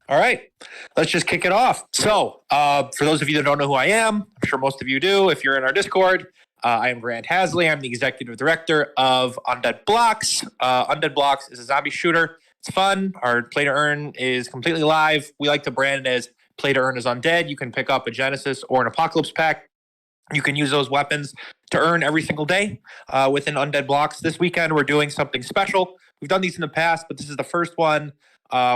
All right, let's just kick it off. So, for those of you that don't know who I am, I'm sure most of you do. If you're in our Discord, I am Grant Haseley. I'm the executive director of Undead Blocks. Undead Blocks is a zombie shooter. It's fun. Our play to earn is completely live. We like to brand it as play to earn is undead. You can pick up a Genesis or an Apocalypse pack. You can use those weapons to earn every single day within Undead Blocks. This weekend, we're doing something special. We've done these in the past, but this is the first one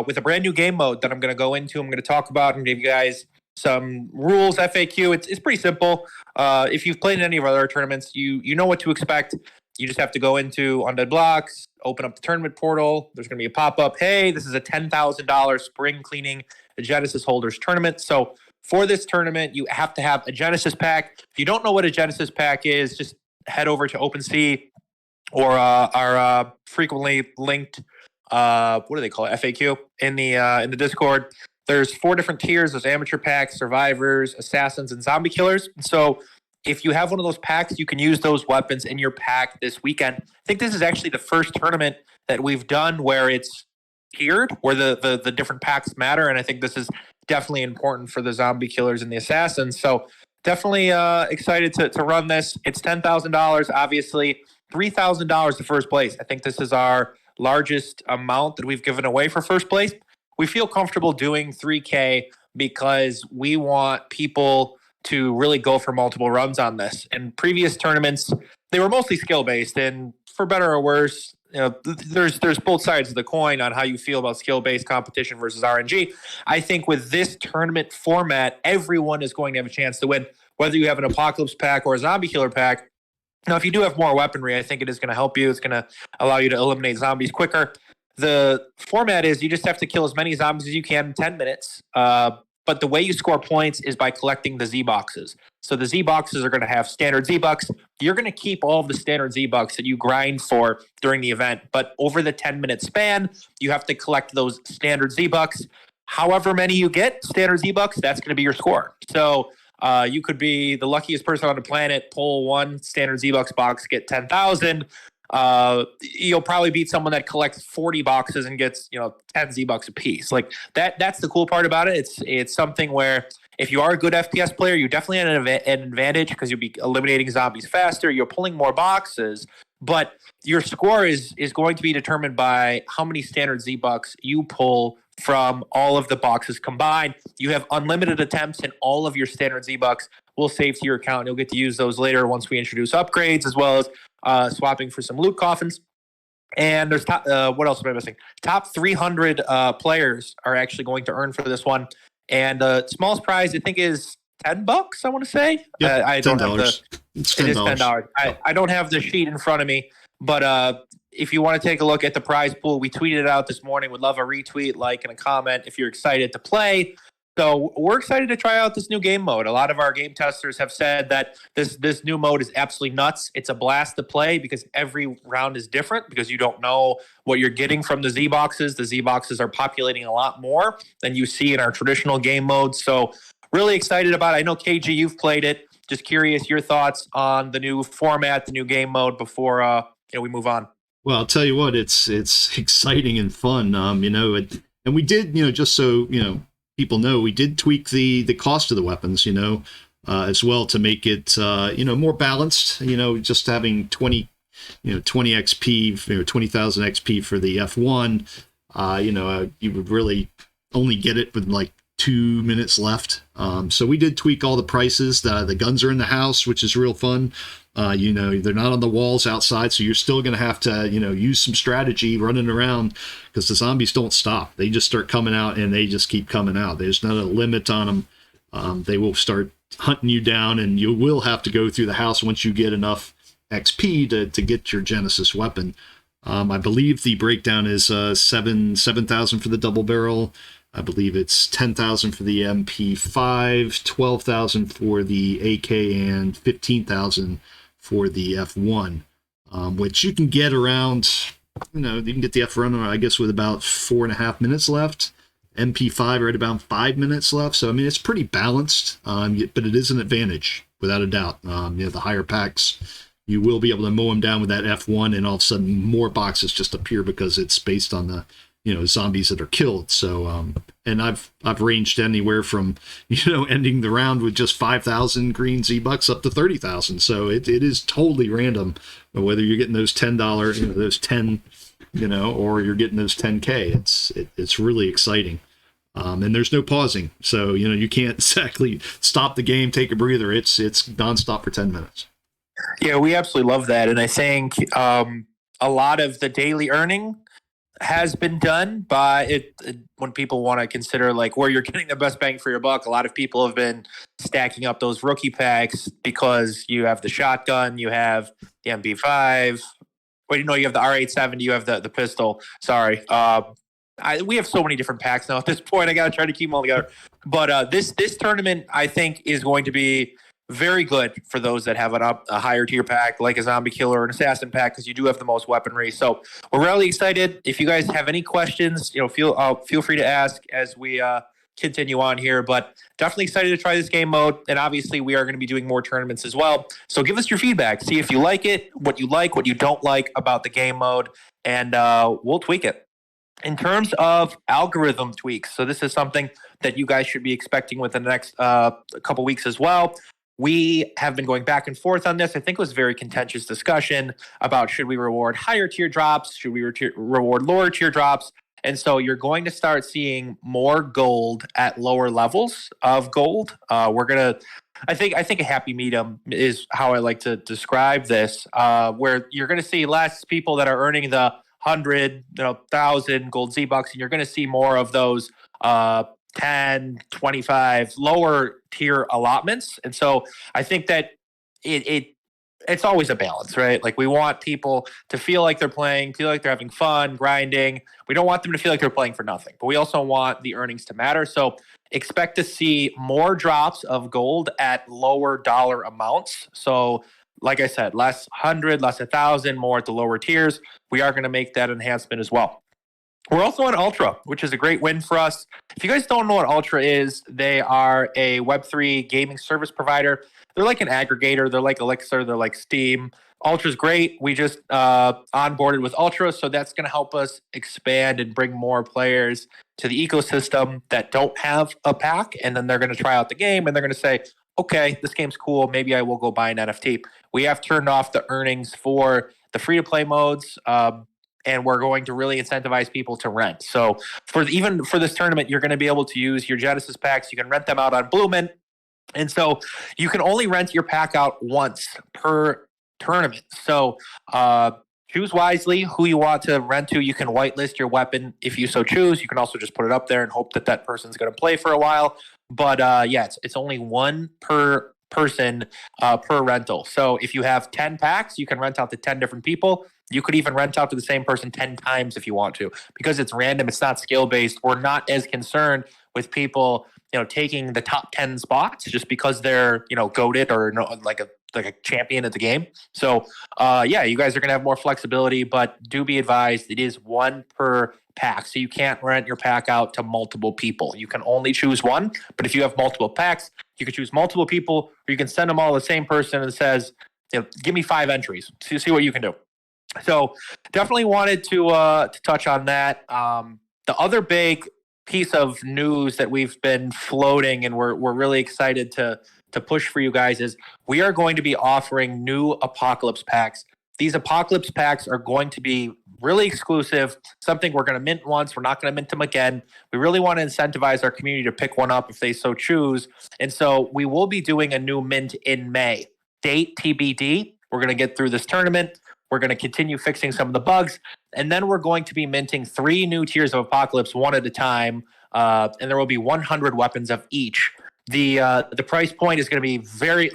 with a brand new game mode that I'm going to go into. I'm going to talk about and give you guys some rules, FAQ. It's pretty simple. If you've played in any of our other tournaments, you know what to expect. You just have to go into Undead Blocks, open up the tournament portal. There's going to be a pop-up. Hey, this is a $10,000 spring cleaning the Genesis holders tournament. So for this tournament, you have to have a Genesis pack. If you don't know what a Genesis pack is, just head over to OpenSea or our frequently linked what do they call it, FAQ in the Discord. There's 4 different tiers. There's amateur packs, survivors, assassins, and zombie killers. So if you have one of those packs, you can use those weapons in your pack this weekend. I think this is actually the first tournament that we've done where it's tiered, where the different packs matter. And I think this is definitely important for the zombie killers and the assassins. So definitely excited to run this. It's $10,000, obviously. $3,000 to first place. I think this is our largest amount that we've given away for first place. We feel comfortable doing 3K because we want people to really go for multiple runs on this. In previous tournaments, they were mostly skill based, and for better or worse, there's both sides of the coin on how you feel about skill based competition versus RNG. I think with this tournament format, everyone is going to have a chance to win, whether you have an Apocalypse pack or a Zombie Killer pack. Now, if you do have more weaponry, I think it is going to help you. It's going to allow you to eliminate zombies quicker. The format is you just have to kill as many zombies as you can in 10 minutes. But the way you score points is by collecting the Z boxes. So the Z boxes are going to have standard Z bucks. You're going to keep all of the standard Z bucks that you grind for during the event. But over the 10-minute span, you have to collect those standard Z bucks. However many you get, standard Z bucks, that's going to be your score. So you could be the luckiest person on the planet, pull one standard Z-Bucks box, get 10,000. You'll probably beat someone that collects 40 boxes and gets, 10 Z-Bucks a piece. Like that's the cool part about it. It's something where if you are a good FPS player, you definitely have an advantage because you'll be eliminating zombies faster. You're pulling more boxes, but your score is going to be determined by how many standard Z-Bucks you pull from all of the boxes combined. You have unlimited attempts, and all of your standard Z-Bucks will save to your account. You'll get to use those later once we introduce upgrades, as well as swapping for some loot coffins. And there's what else am I missing? Top 300 players are actually going to earn for this one. And the smallest prize, I think, is $10, I want to say. Yep, I don't have it's $10. It is $10. I don't have the sheet in front of me, but if you want to take a look at the prize pool, we tweeted it out this morning. Would love a retweet, like, and a comment if you're excited to play. So we're excited to try out this new game mode. A lot of our game testers have said that this new mode is absolutely nuts. It's a blast to play because every round is different because you don't know what you're getting from the Z boxes. The Z boxes are populating a lot more than you see in our traditional game mode. So really excited about it. I know, KG, you've played it. Just curious your thoughts on the new format, the new game mode before we move on. Well, I'll tell you what, it's exciting and fun, and we did, just so, people know, we did tweak the cost of the weapons, as well to make it, more balanced, just having 20 XP, 20,000 XP for the F1, you would really only get it with like 2 minutes left. So we did tweak all the prices. The guns are in the house, which is real fun. They're not on the walls outside, so you're still going to have to, use some strategy running around because the zombies don't stop. They just start coming out and they just keep coming out. There's not a limit on them. They will start hunting you down, and you will have to go through the house once you get enough XP to get your Genesis weapon. I believe the breakdown is 7,000 for the double barrel. I believe it's 10,000 for the MP5, 12,000 for the AK, and 15,000 for the F1, which you can get around, you can get the F1, I guess, with about 4.5 minutes left. MP5 right about 5 minutes left. So, I mean, it's pretty balanced, but it is an advantage, without a doubt. The higher packs, you will be able to mow them down with that F1, and all of a sudden more boxes just appear because it's based on the zombies that are killed. So and I've ranged anywhere from ending the round with just 5,000 green Z-Bucks up to 30,000. So it is totally random whether you're getting those $10, those 10, or you're getting those 10K. It's really exciting. And there's no pausing. So, you can't exactly stop the game, take a breather. It's nonstop for 10 minutes. Yeah, we absolutely love that. And I think a lot of the daily earning has been done by it when people want to consider like where you're getting the best bang for your buck. A lot of people have been stacking up those rookie packs because you have the shotgun, you have the MP5. Wait, no, you have the R870, you have the pistol. Sorry. We have so many different packs now at this point. I got to try to keep them all together. But this tournament, I think, is going to be very good for those that have a higher tier pack, like a zombie killer or an assassin pack, because you do have the most weaponry. So we're really excited. If you guys have any questions, feel free to ask as we continue on here. But definitely excited to try this game mode. And obviously, we are going to be doing more tournaments as well. So give us your feedback. See if you like it, what you don't like about the game mode, and we'll tweak it. In terms of algorithm tweaks, so this is something that you guys should be expecting within the next couple weeks as well. We have been going back and forth on this. I think it was a very contentious discussion about should we reward higher tier drops? Should we reward lower tier drops? And so you're going to start seeing more gold at lower levels of gold. I think a happy medium is how I like to describe this, where you're going to see less people that are earning the 100, 1,000 gold Z-Bucks, and you're going to see more of those 10, 25 lower tier allotments. And so I think that it's always a balance, right? Like we want people to feel like they're playing, feel like they're having fun, grinding. We don't want them to feel like they're playing for nothing, but we also want the earnings to matter. So expect to see more drops of gold at lower dollar amounts. So like I said, less 100, less 1,000, more at the lower tiers. We are going to make that enhancement as well. We're also on Ultra, which is a great win for us. If you guys don't know what Ultra is, they are a Web3 gaming service provider. They're like an aggregator. They're like Elixir. They're like Steam. Ultra's great. We just onboarded with Ultra, so that's going to help us expand and bring more players to the ecosystem that don't have a pack, and then they're going to try out the game, and they're going to say, okay, this game's cool. Maybe I will go buy an NFT. We have turned off the earnings for the free-to-play modes, and we're going to really incentivize people to rent. So even for this tournament, you're going to be able to use your Genesis packs. You can rent them out on Bloomin'. And so you can only rent your pack out once per tournament. So choose wisely who you want to rent to. You can whitelist your weapon if you so choose. You can also just put it up there and hope that person's going to play for a while. But it's only one per person per rental. So if you have 10 packs, you can rent out to 10 different people. You could even rent out to the same person 10 times if you want to, because it's random. It's not skill based. We're not as concerned with people, taking the top 10 spots just because they're, goated or like a champion at the game. So, you guys are going to have more flexibility, but do be advised it is one per pack. So you can't rent your pack out to multiple people. You can only choose one, but if you have multiple packs, you can choose multiple people, or you can send them all to the same person and says, give me 5 entries to see what you can do. So definitely wanted to touch on that. The other big piece of news that we've been floating and we're really excited to push for you guys is we are going to be offering new Apocalypse packs. These Apocalypse packs are going to be really exclusive, something we're going to mint once. We're not going to mint them again. We really want to incentivize our community to pick one up if they so choose. And so we will be doing a new mint in May. Date TBD. We're going to get through this tournament. We're going to continue fixing some of the bugs. And then we're going to be minting 3 new tiers of Apocalypse one at a time. And there will be 100 weapons of each. The price point is going to be very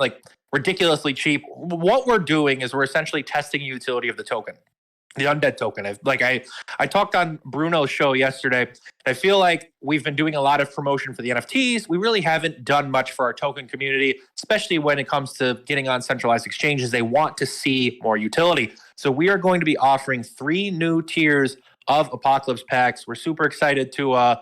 ridiculously cheap. What we're doing is we're essentially testing the utility of the token, the Undead Token. I talked on Bruno's show yesterday. I feel like we've been doing a lot of promotion for the NFTs. We really haven't done much for our token community, especially when it comes to getting on centralized exchanges. They want to see more utility. So we are going to be offering 3 new tiers of Apocalypse packs. We're super excited to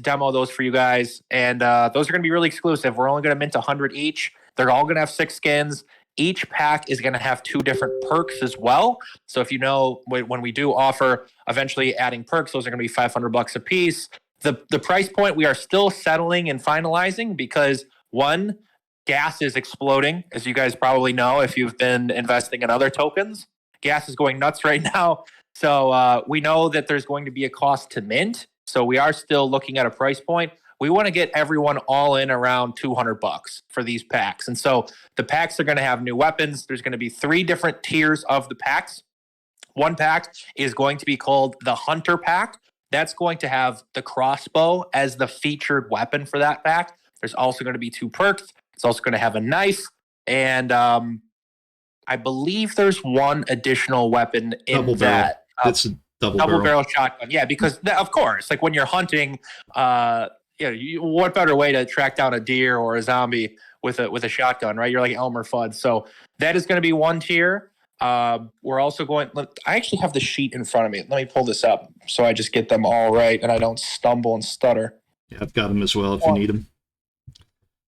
demo those for you guys. And those are going to be really exclusive. We're only going to mint 100 each. They're all going to have 6 skins. Each pack is going to have 2 different perks as well. So if you know, when we do offer eventually adding perks, those are going to be $500 a piece. The price point we are still settling and finalizing because one, gas is exploding, as you guys probably know if you've been investing in other tokens. Gas is going nuts right now. So we know that there's going to be a cost to mint. So we are still looking at a price point. We want to get everyone all in around $200 for these packs. And so the packs are going to have new weapons. There's going to be 3 different tiers of the packs. One pack is going to be called the Hunter Pack. That's going to have the crossbow as the featured weapon for that pack. There's also going to be 2 perks. It's also going to have a knife. And I believe there's 1 additional weapon in double that. It's a double barrel shotgun. Yeah, because of course, like when you're hunting, what better way to track down a deer or a zombie with a shotgun, right? You're like Elmer Fudd. So that is going to be 1 tier. We're also going. I actually have the sheet in front of me. Let me pull this up so I just get them all right and I don't stumble and stutter. Yeah, I've got them as well if you need them.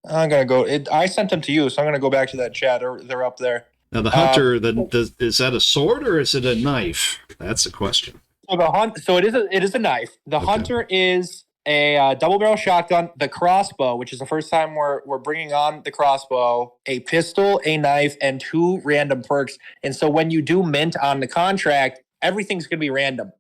I'm gonna go. I sent them to you, so I'm gonna go back to that chat. They're up there. Now the hunter, is that a sword or is it a knife? That's the question. So it is a knife. The hunter is a double barrel shotgun. The crossbow, which is the first time we're bringing on the crossbow, a pistol, a knife, and 2 random perks. And so when you do mint on the contract, everything's gonna be random.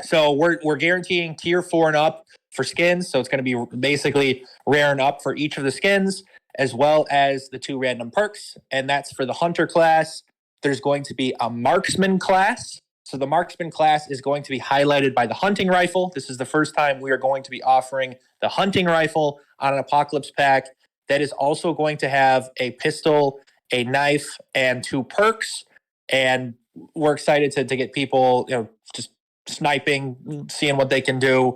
So we're guaranteeing tier 4 and up for skins. So it's going to be basically rare and up for each of the skins, as well as the 2 random perks. And that's for the hunter class. There's going to be a marksman class. So the marksman class is going to be highlighted by the hunting rifle. This is the first time we are going to be offering the hunting rifle on an Apocalypse pack. That is also going to have a pistol, a knife, and 2 perks. And we're excited to get people, just sniping, seeing what they can do.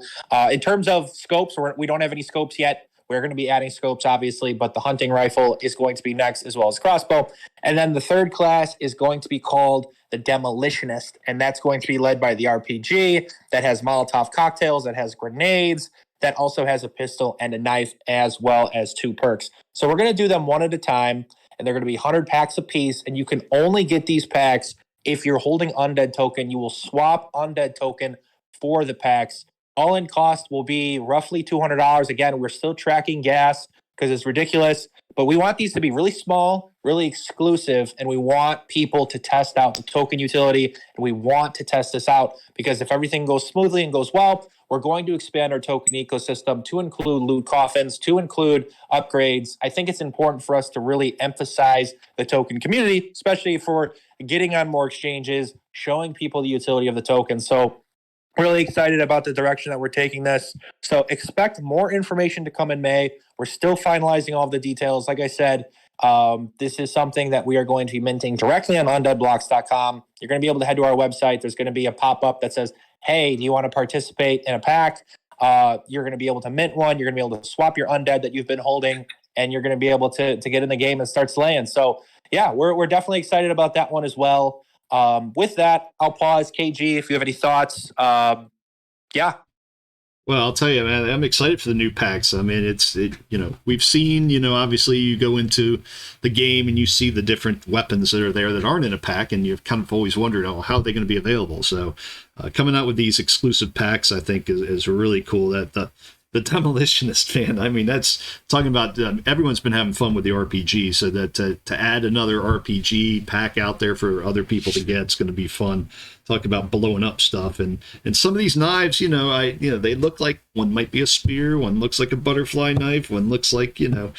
In terms of scopes, we don't have any scopes yet. We're going to be adding scopes, obviously, but the hunting rifle is going to be next, as well as crossbow. And then the 3rd class is going to be called the Demolitionist, and that's going to be led by the RPG that has Molotov cocktails, that has grenades, that also has a pistol and a knife, as well as 2 perks. So we're going to do them one at a time, and they're going to be 100 packs a piece, and you can only get these packs if you're holding Undead Token. You will swap Undead Token for the packs. All-in cost will be roughly $200. Again, we're still tracking gas because it's ridiculous, but we want these to be really small, really exclusive, and we want people to test out the token utility, and we want to test this out because if everything goes smoothly and goes well, we're going to expand our token ecosystem to include loot coffins, to include upgrades. I think it's important for us to really emphasize the token community, especially for getting on more exchanges, showing people the utility of the token. So really excited about the direction that we're taking this. So expect more information to come in May. We're still finalizing all of the details. Like I said, this is something that we are going to be minting directly on undeadblocks.com. You're going to be able to head to our website. There's going to be a pop-up that says, hey, do you want to participate in a pack? You're going to be able to mint one. You're going to be able to swap your undead that you've been holding, and you're going to be able to get in the game and start slaying. So yeah, we're definitely excited about that one as well. With that, I'll pause. KG, if you have any thoughts. Yeah. Well, I'll tell you, man, I'm excited for the new packs. I mean, we've seen, obviously you go into the game and you see the different weapons that are there that aren't in a pack, and you've kind of always wondered, how are they going to be available? So coming out with these exclusive packs, I think is really cool. That the Demolitionist, fan, I mean, that's talking about everyone's been having fun with the RPG, so that to add another RPG pack out there for other people to get, it's going to be fun. Talk about blowing up stuff, and some of these knives, they look like one might be a spear, one looks like a butterfly knife, one looks like a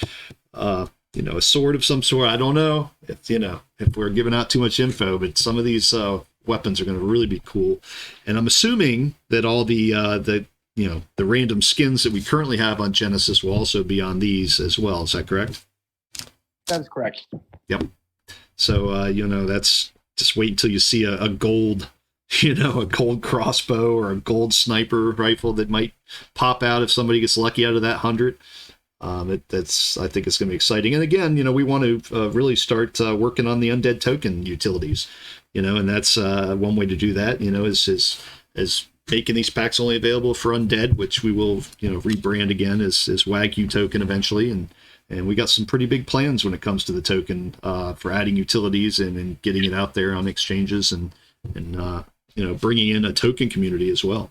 sword of some sort. I don't know if we're giving out too much info, but some of these weapons are going to really be cool, and I'm assuming that all the random skins that we currently have on Genesis will also be on these as well. Is that correct? That is correct. Yep. So that's just wait until you see a gold. A gold crossbow or a gold sniper rifle that might pop out if somebody gets lucky out of that 100. I think it's going to be exciting. And again, we want to really start working on the Undead Token utilities, and that's one way to do that, is making these packs only available for Undead, which we will, rebrand again as Wagyu Token eventually, and And we got some pretty big plans when it comes to the token for adding utilities and getting it out there on exchanges and bringing in a token community as well.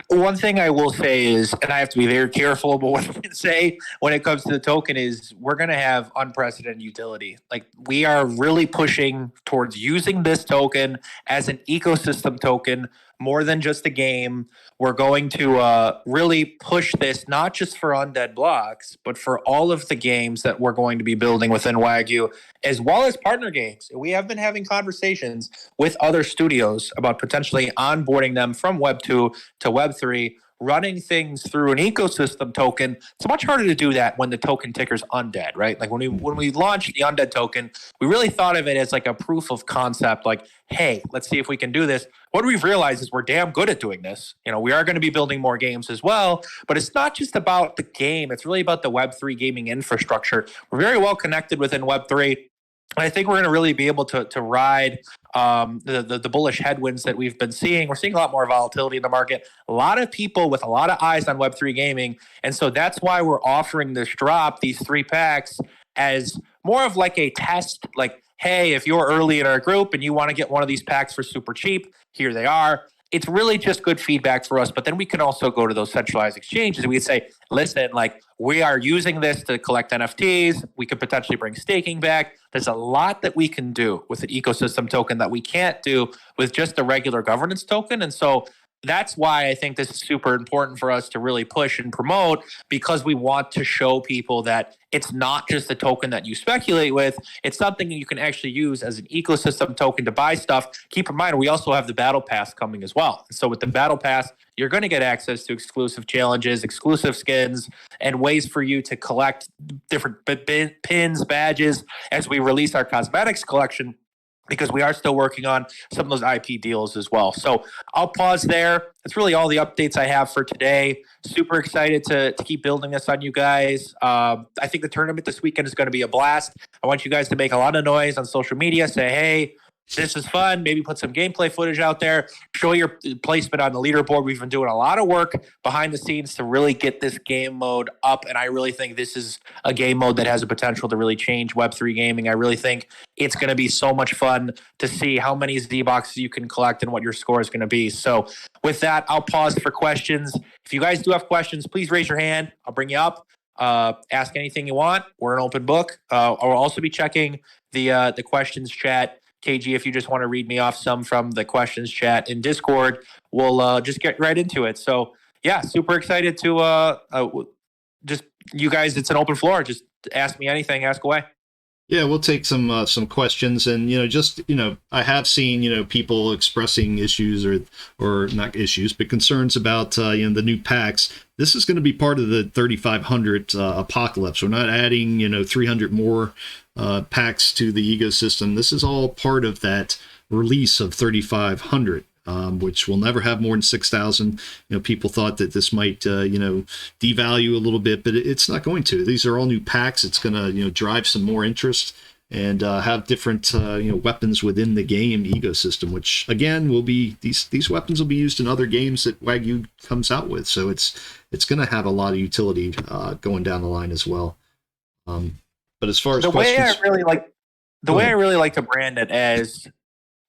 One thing I will say is, and I have to be very careful about what I can say when it comes to the token, is we're going to have unprecedented utility. Like, we are really pushing towards using this token as an ecosystem token more than just a game. We're going to really push this not just for Undead Blocks, but for all of the games that we're going to be building within Wagyu, as well as partner games. We have been having conversations with other studios about potentially onboarding them from Web 2 to Web 3, running things through an ecosystem token. It's much harder to do that when the token ticker's undead, right? Like, when we launched the Undead token, we really thought of it as like a proof of concept, like, hey, let's see if we can do this. What we've realized is we're damn good at doing this. We are going to be building more games as well, but it's not just about the game. It's really about the Web3 gaming infrastructure. We're very well connected within Web3. I think we're going to really be able to ride the bullish headwinds that we've been seeing. We're seeing a lot more volatility in the market, a lot of people with a lot of eyes on Web3 gaming. And so that's why we're offering this drop, these 3 packs, as more of like a test. Like, hey, if you're early in our group and you want to get one of these packs for super cheap, here they are. It's really just good feedback for us. But then we can also go to those centralized exchanges and we can say, listen, like, we are using this to collect NFTs. We could potentially bring staking back. There's a lot that we can do with an ecosystem token that we can't do with just a regular governance token. And so that's why I think this is super important for us to really push and promote, because we want to show people that it's not just a token that you speculate with. It's something that you can actually use as an ecosystem token to buy stuff. Keep in mind, we also have the Battle Pass coming as well. So with the Battle Pass, you're going to get access to exclusive challenges, exclusive skins, and ways for you to collect different pins, badges as we release our cosmetics collection, because we are still working on some of those IP deals as well. So I'll pause there. That's really all the updates I have for today. Super excited to keep building this on you guys. I think the tournament this weekend is going to be a blast. I want you guys to make a lot of noise on social media. Say, hey, this is fun. Maybe put some gameplay footage out there. Show your placement on the leaderboard. We've been doing a lot of work behind the scenes to really get this game mode up. And I really think this is a game mode that has a potential to really change Web3 gaming. I really think it's going to be so much fun to see how many Z-Boxes you can collect and what your score is going to be. So with that, I'll pause for questions. If you guys do have questions, please raise your hand. I'll bring you up. Ask anything you want. We're an open book. I'll also be checking the questions chat. KG, if you just want to read me off some from the questions chat in Discord, we'll just get right into it. So yeah, super excited to just, you guys, it's an open floor. Just ask me anything, ask away. Yeah, we'll take some questions, and I have seen people expressing issues or not issues, but concerns about the new packs. This is going to be part of the 3,500 apocalypse. We're not adding 300 more packs to the ecosystem. This is all part of that release of 3,500. Which will never have more than 6,000. People thought that this might, devalue a little bit, but it's not going to. These are all new packs. It's going to, drive some more interest and have different, weapons within the game ecosystem, which again will be these weapons will be used in other games that Wagyu comes out with. So it's going to have a lot of utility going down the line as well. But as far as the questions, way I really like to brand it as,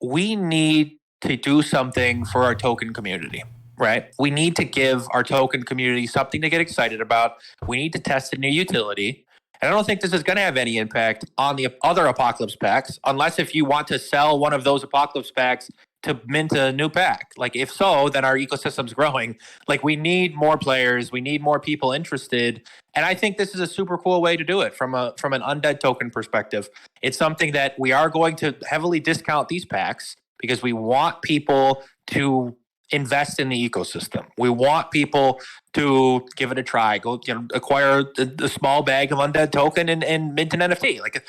we need to do something for our token community, right? We need to give our token community something to get excited about. We need to test a new utility. And I don't think this is going to have any impact on the other Apocalypse packs, unless if you want to sell one of those Apocalypse packs to mint a new pack. Like, if so, then our ecosystem's growing. Like, we need more players. We need more people interested. And I think this is a super cool way to do it from an Undead token perspective. It's something that we are going to heavily discount these packs, because we want people to invest in the ecosystem. We want people to give it a try. Go, acquire a small bag of Undead token and mint an NFT. Like,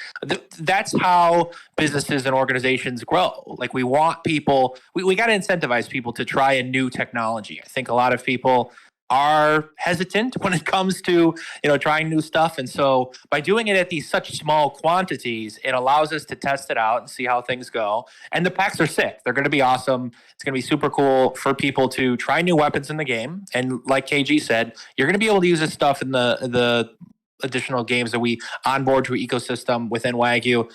that's how businesses and organizations grow. Like, we want people. We got to incentivize people to try a new technology. I think a lot of people are hesitant when it comes to trying new stuff, and so by doing it at these such small quantities, it allows us to test it out and see how things go. And the packs are sick. They're going to be awesome. It's going to be super cool for people to try new weapons in the game. And like KG said, you're going to be able to use this stuff in the additional games that we onboard to our ecosystem within Wagyu.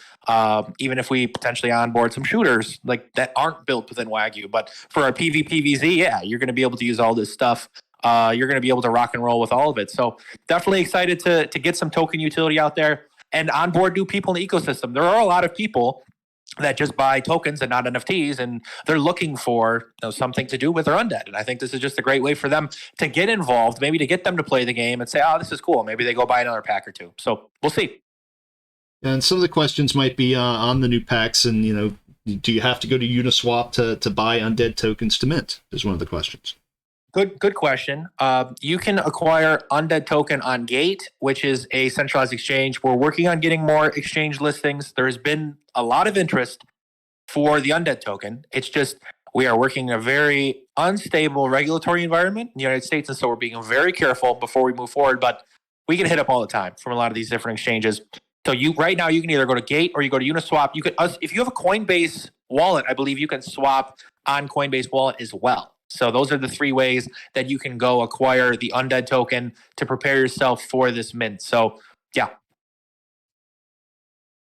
Even if we potentially onboard some shooters like that aren't built within Wagyu, but for our PvPvZ, yeah, you're going to be able to use all this stuff. You're going to be able to rock and roll with all of it. So definitely excited to get some token utility out there and onboard new people in the ecosystem. There are a lot of people that just buy tokens and not NFTs, and they're looking for something to do with their undead. And I think this is just a great way for them to get involved, maybe to get them to play the game and say, oh, this is cool. Maybe they go buy another pack or two. So we'll see. And some of the questions might be on the new packs, and do you have to go to Uniswap to buy undead tokens to mint? Is one of the questions. Good question. You can acquire Undead Token on Gate, which is a centralized exchange. We're working on getting more exchange listings. There's been a lot of interest for the Undead Token. It's just we are working in a very unstable regulatory environment in the United States, and so we're being very careful before we move forward. But we get hit up all the time from a lot of these different exchanges. So right now you can either go to Gate or you go to Uniswap. You could, if you have a Coinbase wallet, I believe you can swap on Coinbase wallet as well. So those are the three ways that you can go acquire the Undead Token to prepare yourself for this mint. So, yeah.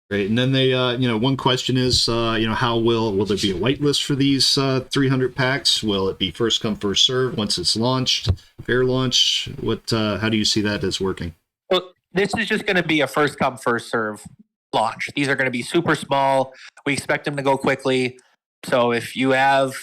Great. And then they, one question is, how will there be a whitelist for these 300 packs? Will it be first come, first serve once it's launched, fair launch? How do you see that as working? Well, this is just going to be a first come, first serve launch. These are going to be super small. We expect them to go quickly. So if you have,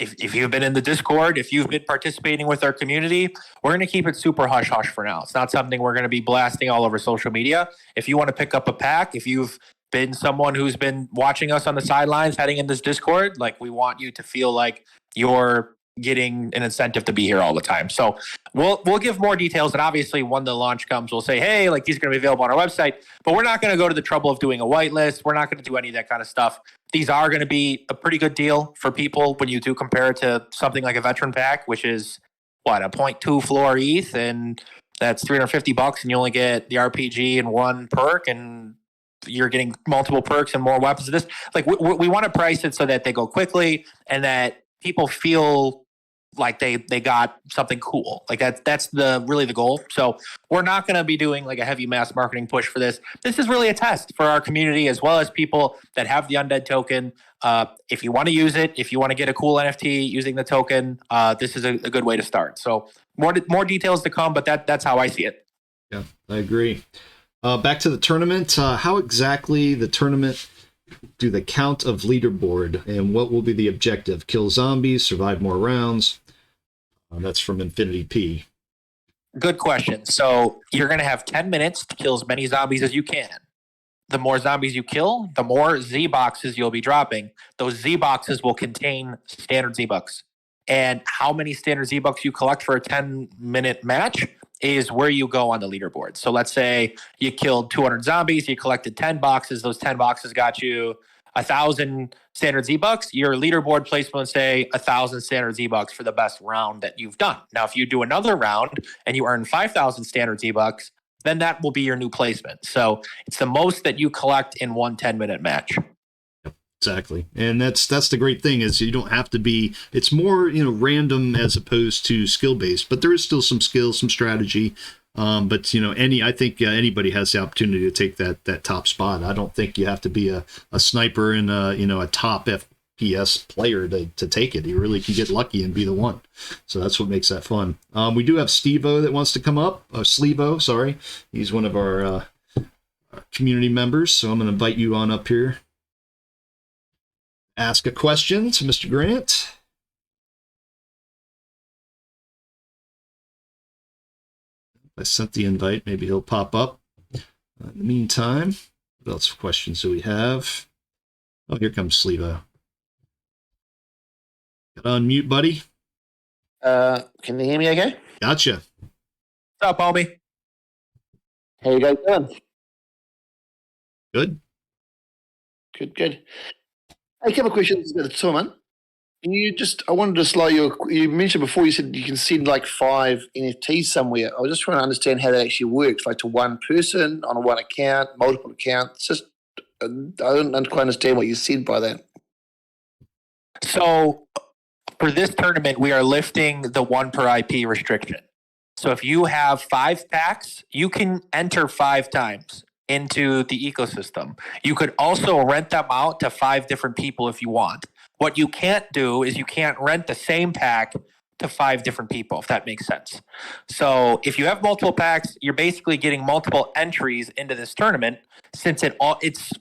if you've been in the Discord, if you've been participating with our community, we're going to keep it super hush hush for now. It's not something we're going to be blasting all over social media. If you want to pick up a pack, if you've been someone who's been watching us on the sidelines heading in this Discord, like, we want you to feel like you're getting an incentive to be here all the time. So we'll give more details, and obviously when the launch comes, we'll say, hey, like, these are going to be available on our website, but we're not going to go to the trouble of doing a whitelist. We're not going to do any of that kind of stuff. These are going to be a pretty good deal for people when you do compare it to something like a veteran pack, which is a 0.2 floor ETH, and that's $350, and you only get the RPG and one perk, and you're getting multiple perks and more weapons. This, like, we want to price it so that they go quickly and that people feel like they got something cool. Like, that's really the goal. So we're not going to be doing like a heavy mass marketing push for this. This is really a test for our community as well as people that have the Undead Token. If you want to use it, if you want to get a cool NFT using the token, this is a good way to start. So more details to come, but that's how I see it. Yeah, I agree. Back to the tournament. How exactly the tournament do the count of leaderboard, and what will be the objective? Kill zombies, survive more rounds. That's from Infinity P. Good question. So you're going to have 10 minutes to kill as many zombies as you can. The more zombies you kill, the more Z boxes you'll be dropping. Those Z boxes will contain standard Z bucks. And how many standard Z bucks you collect for a 10-minute match is where you go on the leaderboard. So let's say you killed 200 zombies, you collected 10 boxes. Those 10 boxes got you 1,000 standard Z-Bucks. Your leaderboard placement would say 1,000 standard Z-Bucks for the best round that you've done. Now, if you do another round and you earn 5,000 standard Z-Bucks, then that will be your new placement. So it's the most that you collect in one 10-minute match. Exactly. And that's the great thing, is you don't have to be, it's more, random as opposed to skill based, but there is still some skill, some strategy. But I think anybody has the opportunity to take that top spot. I don't think you have to be a sniper and a top FPS player to take it. You really can get lucky and be the one. So that's what makes that fun. We do have Steve-O that wants to come up. Slevo, sorry. He's one of our community members. So I'm going to invite you on up here. Ask a question to Mr. Grant. I sent the invite. Maybe he'll pop up. In the meantime, what else questions do we have? Oh, here comes Slevo. Got on mute, buddy. Can you hear me okay? Gotcha. What's up, homie? How you guys doing? Good. Good. Hey, a couple of questions about the tournament. I wanted to slow you mentioned before, you said you can send like 5 NFTs somewhere. I was just trying to understand how that actually works, like to one person on one account, multiple accounts. Just, I don't quite understand what you said by that. So for this tournament, we are lifting the 1 per IP restriction. So if you have 5 packs, you can enter 5 times into the ecosystem. You could also rent them out to 5 different people if you want. What you can't do is you can't rent the same pack to 5 different people, if that makes sense. So if you have multiple packs, you're basically getting multiple entries into this tournament. Since it's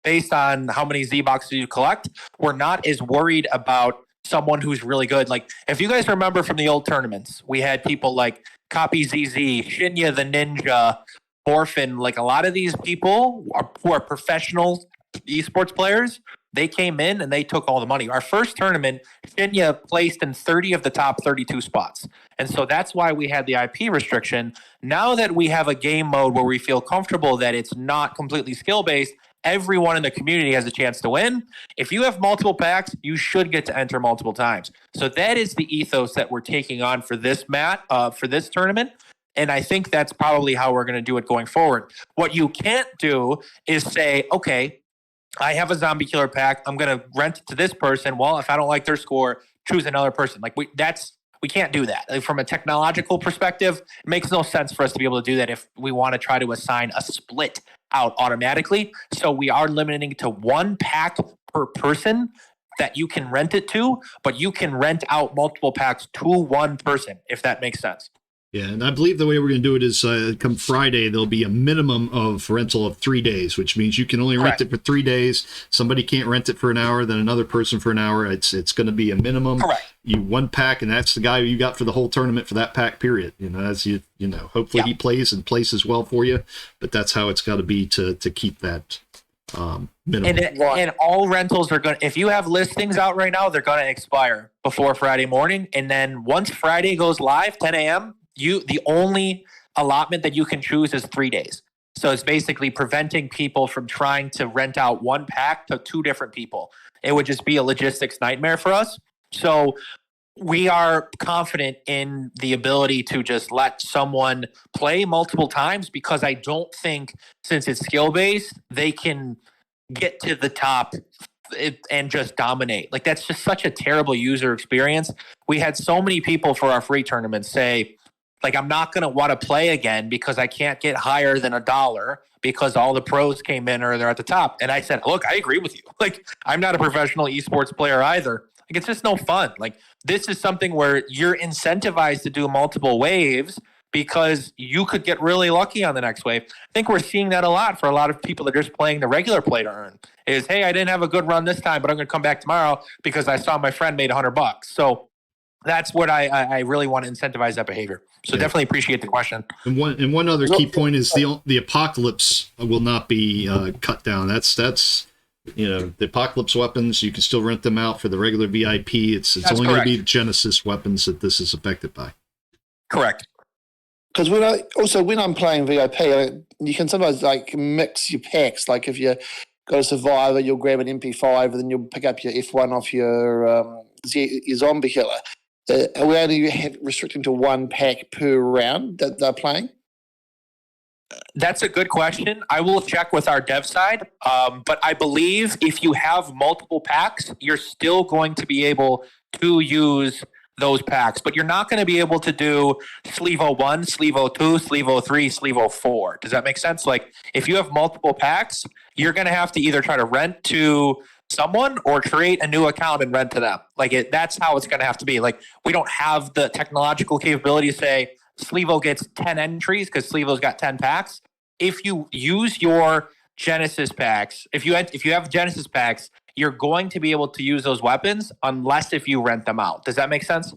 based on how many Z boxes you collect, we're not as worried about someone who's really good. Like, if you guys remember from the old tournaments, we had people like Copy ZZ, Shinya the Ninja, Orphan. Like, a lot of these people who are professional esports players, they came in and they took all the money. Our first tournament, Shinya placed in 30 of the top 32 spots. And so that's why we had the IP restriction. Now that we have a game mode where we feel comfortable that it's not completely skill-based, everyone in the community has a chance to win. If you have multiple packs, you should get to enter multiple times. So that is the ethos that we're taking on for this for this tournament. And I think that's probably how we're going to do it going forward. What you can't do is say, okay, I have a zombie killer pack. I'm going to rent it to this person. Well, if I don't like their score, choose another person. Like, we can't do that. Like, from a technological perspective, it makes no sense for us to be able to do that if we want to try to assign a split out automatically. So we are limiting it to 1 pack per person that you can rent it to, but you can rent out multiple packs to 1 person, if that makes sense. Yeah, and I believe the way we're going to do it is come Friday, there'll be a minimum of rental of 3 days, which means you can only rent it for 3 days. Somebody can't rent it for an hour, then another person for an hour. It's going to be a minimum. Correct. You 1 pack, and that's the guy you got for the whole tournament for that pack period. That's hopefully he plays and places well for you, but that's how it's got to be to keep that minimum. And all rentals are going to, if you have listings out right now, they're going to expire before Friday morning. And then once Friday goes live, 10 a.m., the only allotment that you can choose is 3 days. So it's basically preventing people from trying to rent out 1 pack to 2 different people. It would just be a logistics nightmare for us. So we are confident in the ability to just let someone play multiple times, because I don't think, since it's skill-based, they can get to the top and just dominate. Like, that's just such a terrible user experience. We had so many people for our free tournament say, like, I'm not going to want to play again because I can't get higher than $1 because all the pros came in or they're at the top. And I said, look, I agree with you. Like, I'm not a professional esports player either. Like, it's just no fun. Like, this is something where you're incentivized to do multiple waves because you could get really lucky on the next wave. I think we're seeing that a lot for a lot of people that are just playing the regular play to earn. Is, hey, I didn't have a good run this time, but I'm going to come back tomorrow because I saw my friend made $100. So that's what I really want to incentivize that behavior. So definitely appreciate the question. And one other key point is the apocalypse will not be cut down. That's the apocalypse weapons. You can still rent them out for the regular VIP. It's only going to be the Genesis weapons that this is affected by. Correct. Because when I'm playing VIP, you can sometimes mix your packs. Like, if you got a survivor, you'll grab an MP5 and then you'll pick up your F1 off your zombie killer. Are we only restricting to 1 pack per round that they're playing? That's a good question. I will check with our dev side. But I believe if you have multiple packs, you're still going to be able to use those packs. But you're not going to be able to do Sleeve 01, Sleeve 02, Sleeve 03, Sleeve 04. Does that make sense? Like, if you have multiple packs, you're going to have to either try to rent to someone or create a new account and rent to them. Like, that's how it's going to have to be. Like, we don't have the technological capability to say Sleevo gets 10 entries because Sleevo's got 10 packs. If you use your Genesis packs, if you have Genesis packs, you're going to be able to use those weapons unless if you rent them out. Does that make sense?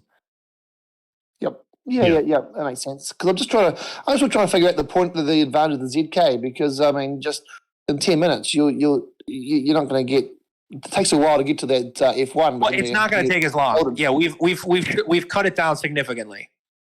Yep. Yeah, that makes sense. Because I'm just trying to figure out the point of the advantage of the ZK, because just in 10 minutes you're not going to get. It takes a while to get to that F1. Well, it's not going to take as long. Yeah, we've cut it down significantly.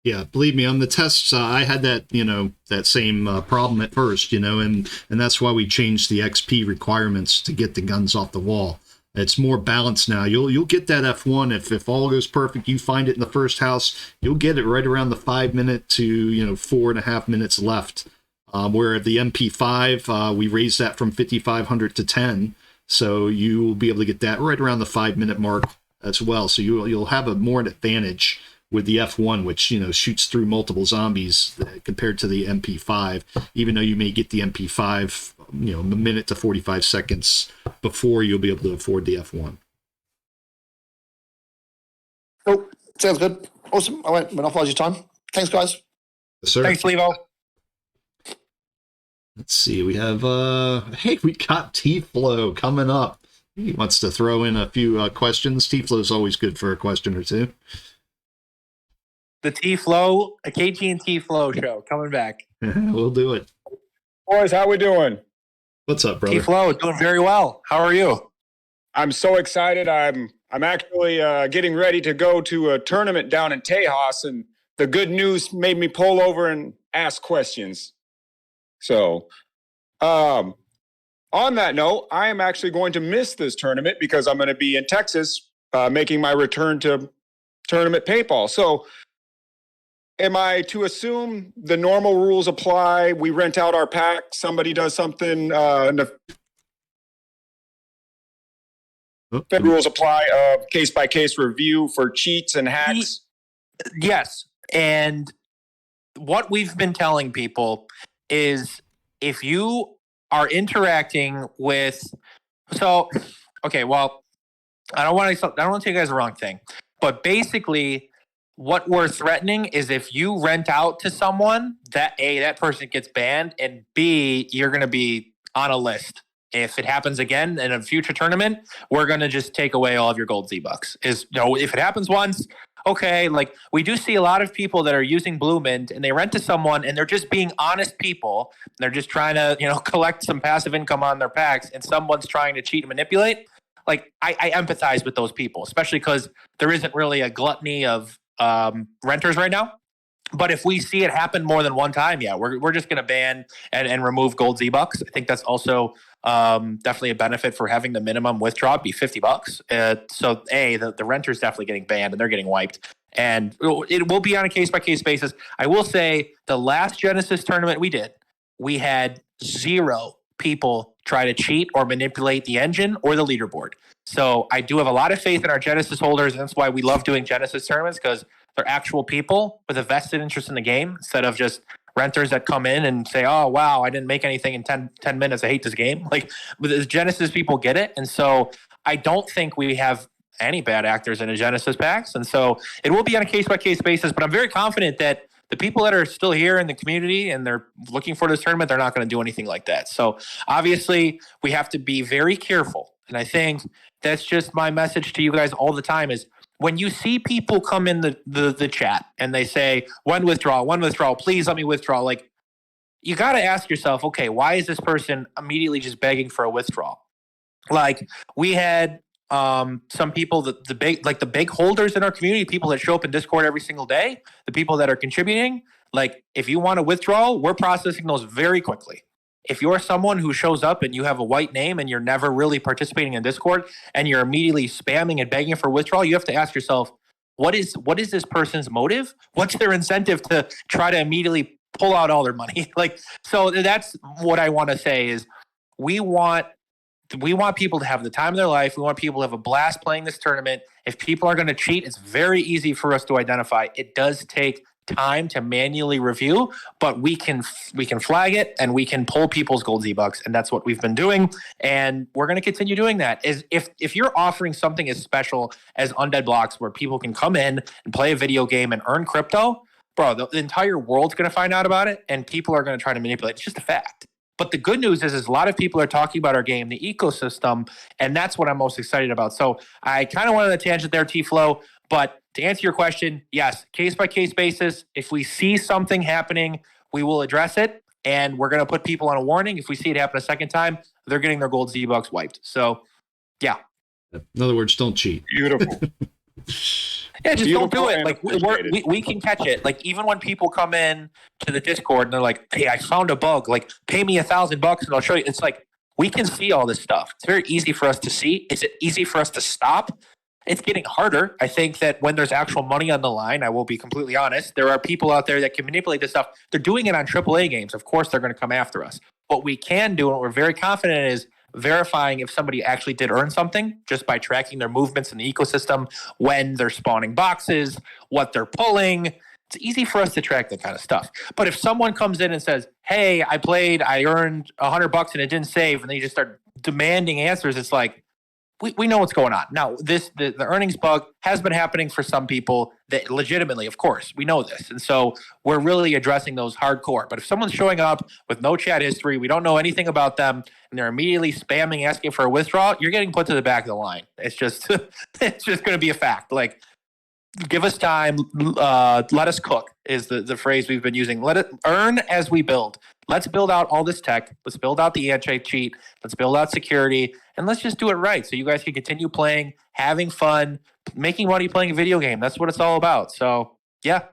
Yeah, believe me, on the tests, I had that that same problem at first, and that's why we changed the XP requirements to get the guns off the wall. It's more balanced now. You'll get that F1 if all goes perfect. You find it in the first house, you'll get it right around the 5 minute to 4.5 minutes left. Where the MP5, we raised that from 5,500 to 10. So you will be able to get that right around the 5 minute mark as well. So you'll have a more advantage with the F1, which, shoots through multiple zombies compared to the MP5, even though you may get the MP5, a minute to 45 seconds before you'll be able to afford the F1. Cool. Sounds good. Awesome. I won't monopolize your time. Thanks, guys. Yes, sir. Thanks, Levo. Let's see. We have, we got T-Flow coming up. He wants to throw in a few questions. T-Flow's always good for a question or two. The T-Flow, a KG and T-Flow show coming back. We'll do it. Boys, how we doing? What's up, brother? T-Flow, doing very well. How are you? I'm so excited. I'm actually getting ready to go to a tournament down in Tejas, and the good news made me pull over and ask questions. So, on that note, I am actually going to miss this tournament because I'm going to be in Texas making my return to tournament paintball. So, am I to assume the normal rules apply? We rent out our pack, somebody does something, the rules apply of case-by-case review for cheats and hacks? Yes. And what we've been telling people is if you are interacting with, I don't want to take you guys the wrong thing, but basically what we're threatening is if you rent out to someone, that A, that person gets banned, and B, you're going to be on a list. If it happens again in a future tournament, we're going to just take away all of your gold Z-Bucks. If it happens once, okay, like we do see a lot of people that are using Blue Mint and they rent to someone and they're just being honest people. They're just trying to, collect some passive income on their packs, and someone's trying to cheat and manipulate. Like I empathize with those people, especially because there isn't really a gluttony of renters right now. But if we see it happen more than one time, yeah, we're just going to ban and remove gold Z-Bucks. I think that's also definitely a benefit for having the minimum withdrawal be $50. So the renter's definitely getting banned and they're getting wiped. And it will be on a case-by-case basis. I will say the last Genesis tournament we had 0 people try to cheat or manipulate the engine or the leaderboard. So I do have a lot of faith in our Genesis holders, and that's why we love doing Genesis tournaments, because they're actual people with a vested interest in the game instead of just renters that come in and say, oh, wow, I didn't make anything in 10 minutes. I hate this game. Like, the Genesis people get it. And so I don't think we have any bad actors in a Genesis packs. And so it will be on a case-by-case basis, but I'm very confident that the people that are still here in the community and they're looking for this tournament, they're not going to do anything like that. So obviously we have to be very careful. And I think that's just my message to you guys all the time is when you see people come in the chat and they say, one withdrawal, please let me withdraw. Like, you got to ask yourself, okay, why is this person immediately just begging for a withdrawal? Like, we had some people, the big holders in our community, people that show up in Discord every single day, the people that are contributing, like, if you want a withdrawal, we're processing those very quickly. If you're someone who shows up and you have a white name and you're never really participating in Discord and you're immediately spamming and begging for withdrawal, you have to ask yourself, what is this person's motive? What's their incentive to try to immediately pull out all their money? Like, so that's what I want to say is we want people to have the time of their life. We want people to have a blast playing this tournament. If people are going to cheat, it's very easy for us to identify. It does take time to manually review, but we can flag it and we can pull people's gold Z-Bucks, and that's what we've been doing, and we're going to continue doing that. Is if you're offering something as special as Undead Blocks where people can come in and play a video game and earn crypto, bro, the entire world's going to find out about it and people are going to try to manipulate. It's just a fact. But the good news is a lot of people are talking about our game, the ecosystem, and that's what I'm most excited about. So I kind of went on a tangent there, T-Flow, but to answer your question, yes, case-by-case basis. If we see something happening, we will address it, and we're going to put people on a warning. If we see it happen a second time, they're getting their gold Z-Bucks wiped. So, yeah. In other words, don't cheat. Beautiful. Yeah, just Beautiful don't do it. and Like, appreciated. we can catch it. Like, even when people come in to the Discord and they're like, hey, I found a bug. Like, pay me $1,000 and I'll show you. It's like, we can see all this stuff. It's very easy for us to see. Is it easy for us to stop? It's getting harder. I think that when there's actual money on the line, I will be completely honest, there are people out there that can manipulate this stuff. They're doing it on AAA games. Of course, they're going to come after us. What we can do, and what we're very confident in, is verifying if somebody actually did earn something just by tracking their movements in the ecosystem, when they're spawning boxes, what they're pulling. It's easy for us to track that kind of stuff. But if someone comes in and says, hey, I earned $100 and it didn't save, and they just start demanding answers, it's like, we know what's going on. Now, the earnings bug has been happening for some people that legitimately, of course, we know this. And so we're really addressing those hardcore. But if someone's showing up with no chat history, we don't know anything about them, and they're immediately spamming, asking for a withdrawal, you're getting put to the back of the line. It's just it's just going to be a fact. Like, give us time. Let us cook is the phrase we've been using. Let it earn as we build. Let's build out all this tech. Let's build out the anti-cheat. Let's build out security. And let's just do it right so you guys can continue playing, having fun, making money playing a video game. That's what it's all about. So, yeah.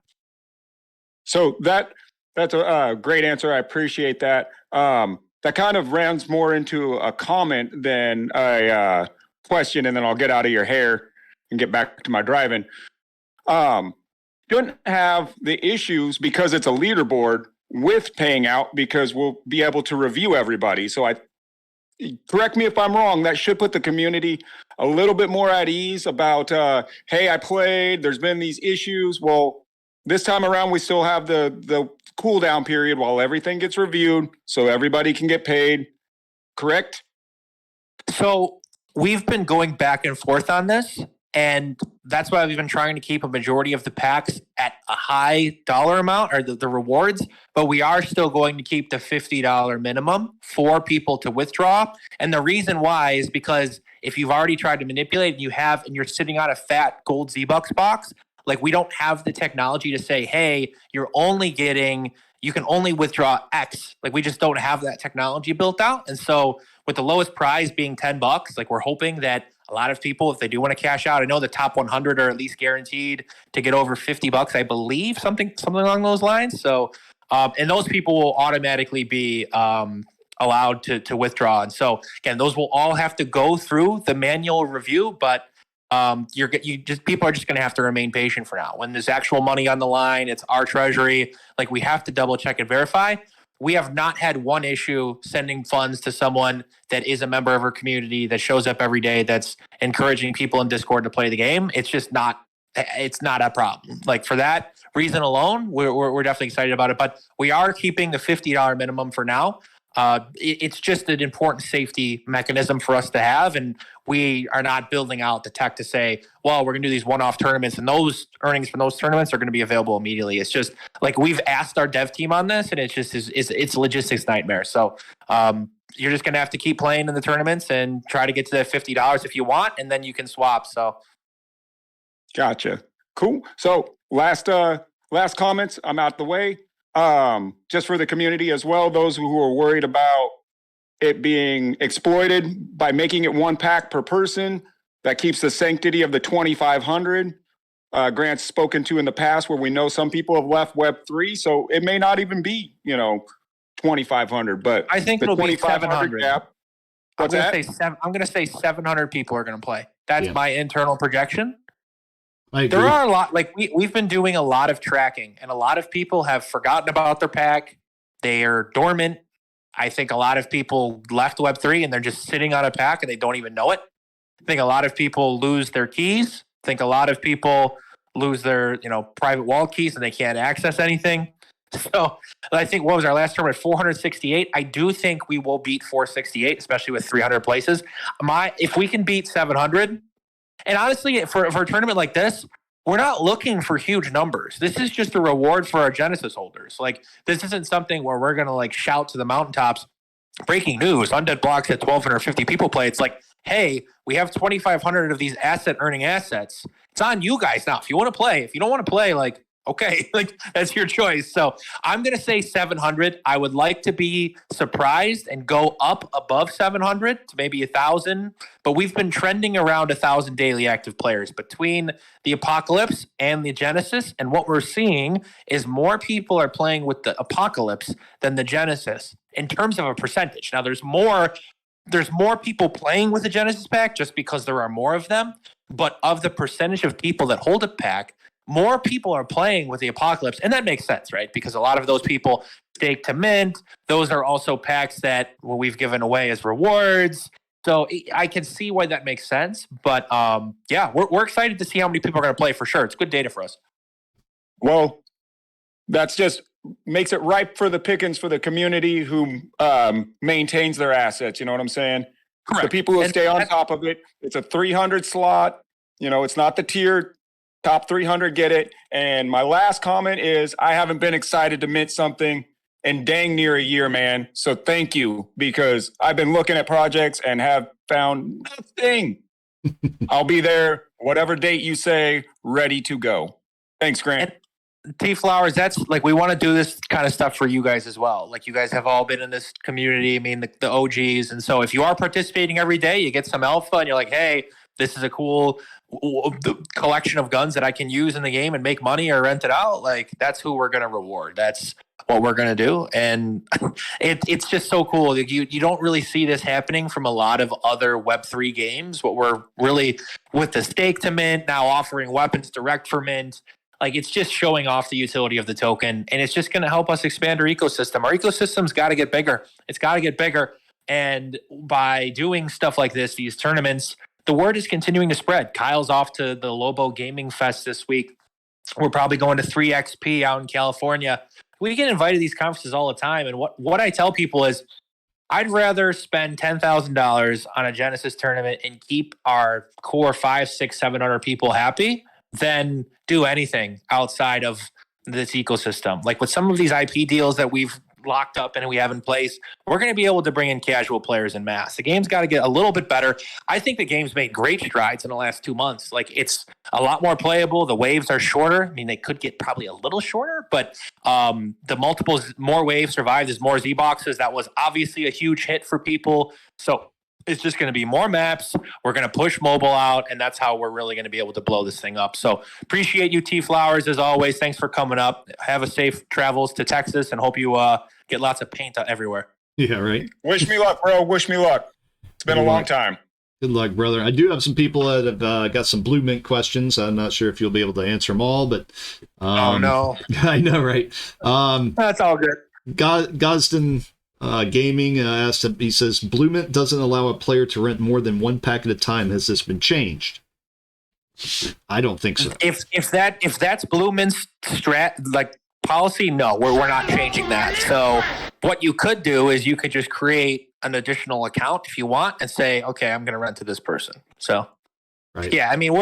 So that's a great answer. I appreciate that. That kind of rounds more into a comment than a question, and then I'll get out of your hair and get back to my driving. Don't have the issues because it's a leaderboard with paying out, because we'll be able to review everybody. So correct me if I'm wrong, that should put the community a little bit more at ease about, hey, I played, there's been these issues. Well, this time around, we still have the cooldown period while everything gets reviewed, so everybody can get paid. Correct? So we've been going back and forth on this, and that's why we've been trying to keep a majority of the packs at a high dollar amount, or the rewards, but we are still going to keep the $50 minimum for people to withdraw. And the reason why is because if you've already tried to manipulate and you're sitting on a fat gold Z-Bucks box, like, we don't have the technology to say, hey, you can only withdraw X. Like, we just don't have that technology built out. And so with the lowest prize being $10, like, we're hoping that a lot of people, if they do want to cash out, I know the top 100 are at least guaranteed to get over $50, I believe, something along those lines. So, and those people will automatically be allowed to withdraw. And so, again, those will all have to go through the manual review, but people are just going to have to remain patient for now. When there's actual money on the line, it's our treasury. Like, we have to double check and verify. We have not had one issue sending funds to someone that is a member of our community, that shows up every day, that's encouraging people in Discord to play the game. It's just not a problem. Like, for that reason alone, we're definitely excited about it. But we are keeping the $50 minimum for now. It's just an important safety mechanism for us to have, and we are not building out the tech to say, well, we're going to do these one-off tournaments, and those earnings from those tournaments are going to be available immediately. It's just like, we've asked our dev team on this, and it's just it's a logistics nightmare. So you're just going to have to keep playing in the tournaments and try to get to that $50 if you want, and then you can swap. So, gotcha. Cool. So last comments, I'm out the way. Just for the community as well, those who are worried about it being exploited by making it one pack per person, that keeps the sanctity of the 2,500. Grant's spoken to in the past, where we know some people have left Web3, so it may not even be 2,500, but I think it'll be 700. Gap. What's that? I'm going to say 700 people are going to play. That's my internal projection. I agree. There are a lot, like, we've been doing a lot of tracking, and a lot of people have forgotten about their pack. They are dormant. I think a lot of people left Web3 and they're just sitting on a pack and they don't even know it. I think a lot of people lose their keys. I think a lot of people lose their, private wallet keys and they can't access anything. So I think, what was our last tournament? 468. I do think we will beat 468, especially with 300 places. If we can beat 700, and honestly, for a tournament like this, we're not looking for huge numbers. This is just a reward for our Genesis holders. Like, this isn't something where we're going to shout to the mountaintops, breaking news, Undead Blocks at 1,250 people play. It's like, hey, we have 2,500 of these earning assets. It's on you guys now. If you want to play, if you don't want to play, okay, that's your choice. So I'm going to say 700. I would like to be surprised and go up above 700 to maybe 1,000, but we've been trending around 1,000 daily active players between the Apocalypse and the Genesis. And what we're seeing is more people are playing with the Apocalypse than the Genesis in terms of a percentage. Now, there's more people playing with the Genesis pack just because there are more of them, but of the percentage of people that hold a pack, more people are playing with the Apocalypse, and that makes sense, right? Because a lot of those people stake to mint. Those are also packs that we've given away as rewards. So I can see why that makes sense. But yeah, we're excited to see how many people are going to play for sure. It's good data for us. Well, that's just makes it ripe for the pickings for the community who maintains their assets. You know what I'm saying? Correct. The people who stay on top of it. It's a 300 slot. You know, it's not the tier. Top 300 get it. And my last comment is I haven't been excited to mint something in dang near a year, man. So thank you, because I've been looking at projects and have found nothing. I'll be there, whatever date you say, ready to go. Thanks, Grant. T Flowers, that's like, we want to do this kind of stuff for you guys as well. Like, you guys have all been in this community. I mean, the OGs. And so if you are participating every day, you get some alpha and you're like, hey, this is a cool collection of guns that I can use in the game and make money or rent it out. Like, that's who we're going to reward. That's what we're going to do. And it's just so cool. Like, you don't really see this happening from a lot of other Web3 games. What we're really, with the stake to mint, now offering weapons direct for mint, like, it's just showing off the utility of the token, and it's just going to help us expand our ecosystem. Our ecosystem's got to get bigger. It's got to get bigger. And by doing stuff like this, these tournaments, the word is continuing to spread. Kyle's off to the Lobo Gaming Fest this week. We're probably going to 3XP out in California. We get invited to these conferences all the time. And what I tell people is, I'd rather spend $10,000 on a Genesis tournament and keep our core 500, 600, 700 people happy than do anything outside of this ecosystem. Like, with some of these IP deals that we've locked up and we have in place, we're going to be able to bring in casual players in mass. The game's got to get a little bit better. I think the game's made great strides in the last 2 months. Like, it's a lot more playable. The waves are shorter. I mean, they could get probably a little shorter, but the multiples, more waves survived, there's more Z boxes. That was obviously a huge hit for people. So it's just going to be more maps. We're going to push mobile out, and that's how we're really going to be able to blow this thing up. So appreciate you, T Flowers, as always. Thanks for coming up. Have a safe travels to Texas, and hope you get lots of paint everywhere. Yeah, right. Wish me luck, bro. Wish me luck. It's been a long time. Good luck, brother. I do have some people that have got some Blue Mint questions. I'm not sure if you'll be able to answer them all, but oh no, I know, right? That's all good. Gosden Gaming asked. He says Blue Mint doesn't allow a player to rent more than one pack at a time. Has this been changed? I don't think so. If that's Blue Mint's policy, no, we're not changing that. So what you could do is you could just create an additional account if you want and say, okay, I'm going to rent to this person. So, right. Yeah, I mean,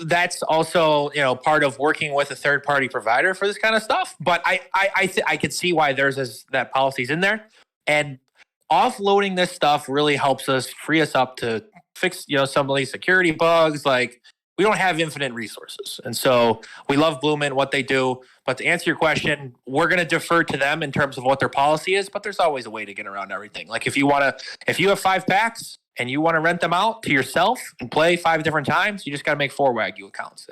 that's also, part of working with a third party provider for this kind of stuff. But I could see why that policy's in there, and offloading this stuff really helps us free us up to fix, some of these security bugs. Like, we don't have infinite resources. And so we love Blue Mint, what they do. But to answer your question, we're going to defer to them in terms of what their policy is, but there's always a way to get around everything. Like, if you have 5 packs and you want to rent them out to yourself and play 5 different times, you just got to make 4 Wagyu accounts.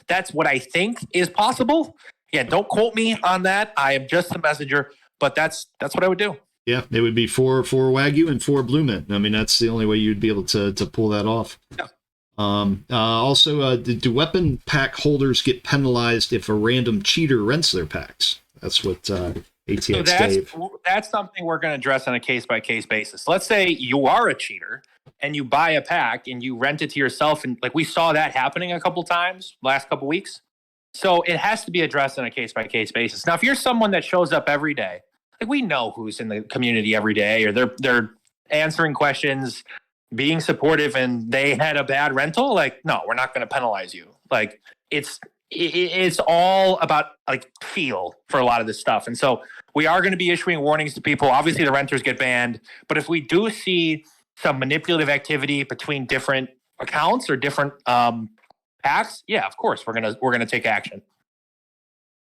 That's what I think is possible. Yeah, don't quote me on that. I am just a messenger, but that's what I would do. Yeah, it would be 4 Wagyu and 4 Blue Mint. I mean, that's the only way you'd be able to pull that off. Yeah. Also, do weapon pack holders get penalized if a random cheater rents their packs? That's what ATX Dave. That's something we're going to address on a case-by-case basis. Let's say you are a cheater and you buy a pack and you rent it to yourself, and we saw that happening a couple times last couple weeks. So it has to be addressed on a case-by-case basis. Now, if you're someone that shows up every day, we know who's in the community every day, or they're answering questions, being supportive, and they had a bad rental, no, we're not going to penalize you. It's all about feel for a lot of this stuff. And so we are going to be issuing warnings to people. Obviously the renters get banned, but if we do see some manipulative activity between different accounts or different packs, yeah, of course we're going to take action.